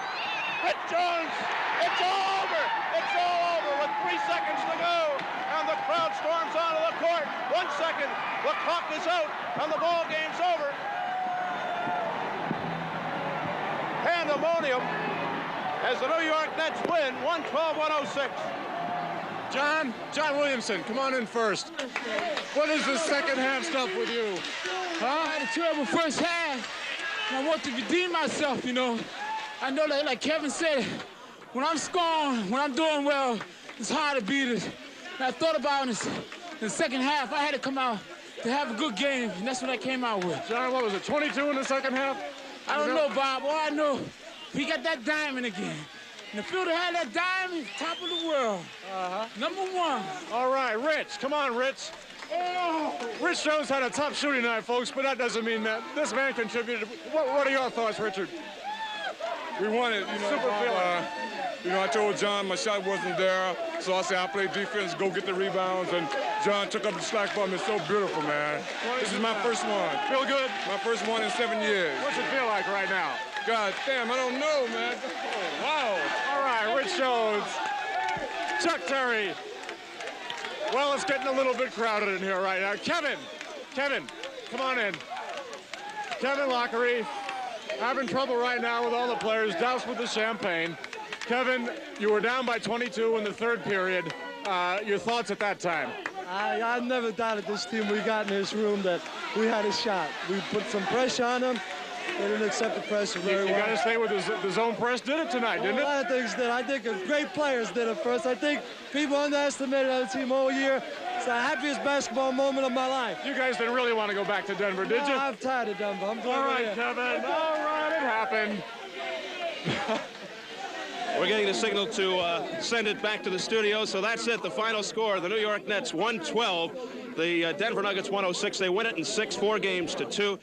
Speaker 1: Rich Jones. It's all over. It's all over with 3 seconds to go. And the crowd storms onto the court. 1 second. The clock is out and the ball game's over. Pandemonium as the New York Nets win 112-106.
Speaker 2: John Williamson, come on in first. What is this second half stuff with you?
Speaker 6: I had a terrible first half, and I want to redeem myself, you know. I know that, like Kevin said, when I'm scoring, when I'm doing well, it's hard to beat it. And I thought about in the second half, I had to come out to have a good game, and that's what I came out with.
Speaker 2: John, what was it, 22 in the second half?
Speaker 6: I don't know, Bob. All I know, he got that diamond again. And the fielder had that diamond, top of the world. Number 1.
Speaker 2: All right, Rich. Come on, Rich. Oh. Rich Jones had a tough shooting night, folks, but that doesn't mean that this man contributed. What are your thoughts, Richard?
Speaker 7: We won it, you know.
Speaker 2: Super feeling.
Speaker 7: I told John my shot wasn't there, so I said I play defense, go get the rebounds, and John took up the slack for me. It's so beautiful, man. This is my first one.
Speaker 2: Feel good?
Speaker 7: My first one in 7 years.
Speaker 2: What's it feel like right now?
Speaker 7: God damn, I don't know, man. Oh, wow.
Speaker 2: All right, Rich Jones, Chuck Terry. Well, it's getting a little bit crowded in here right now. Kevin, come on in. Kevin Lockery, having trouble right now with all the players, doused with the champagne. Kevin, you were down by 22 in the third period. Your thoughts at that time?
Speaker 8: I never doubted this team we got in this room that we had a shot. We put some pressure on them. They didn't accept the pressure very well.
Speaker 2: You got to stay with the zone press. Did it tonight, didn't it?
Speaker 8: A lot of things did. I think great players did it first. I think people underestimated our team all year. It's the happiest basketball moment of my life.
Speaker 2: You guys didn't really want to go back to Denver, did you?
Speaker 8: I'm tired of Denver. I'm
Speaker 2: all right, Kevin. All right, it happened.
Speaker 1: We're getting the signal to send it back to the studio, so that's it. The final score, the New York Nets 112, the Denver Nuggets 106. They win it in 6, 4 games to 2.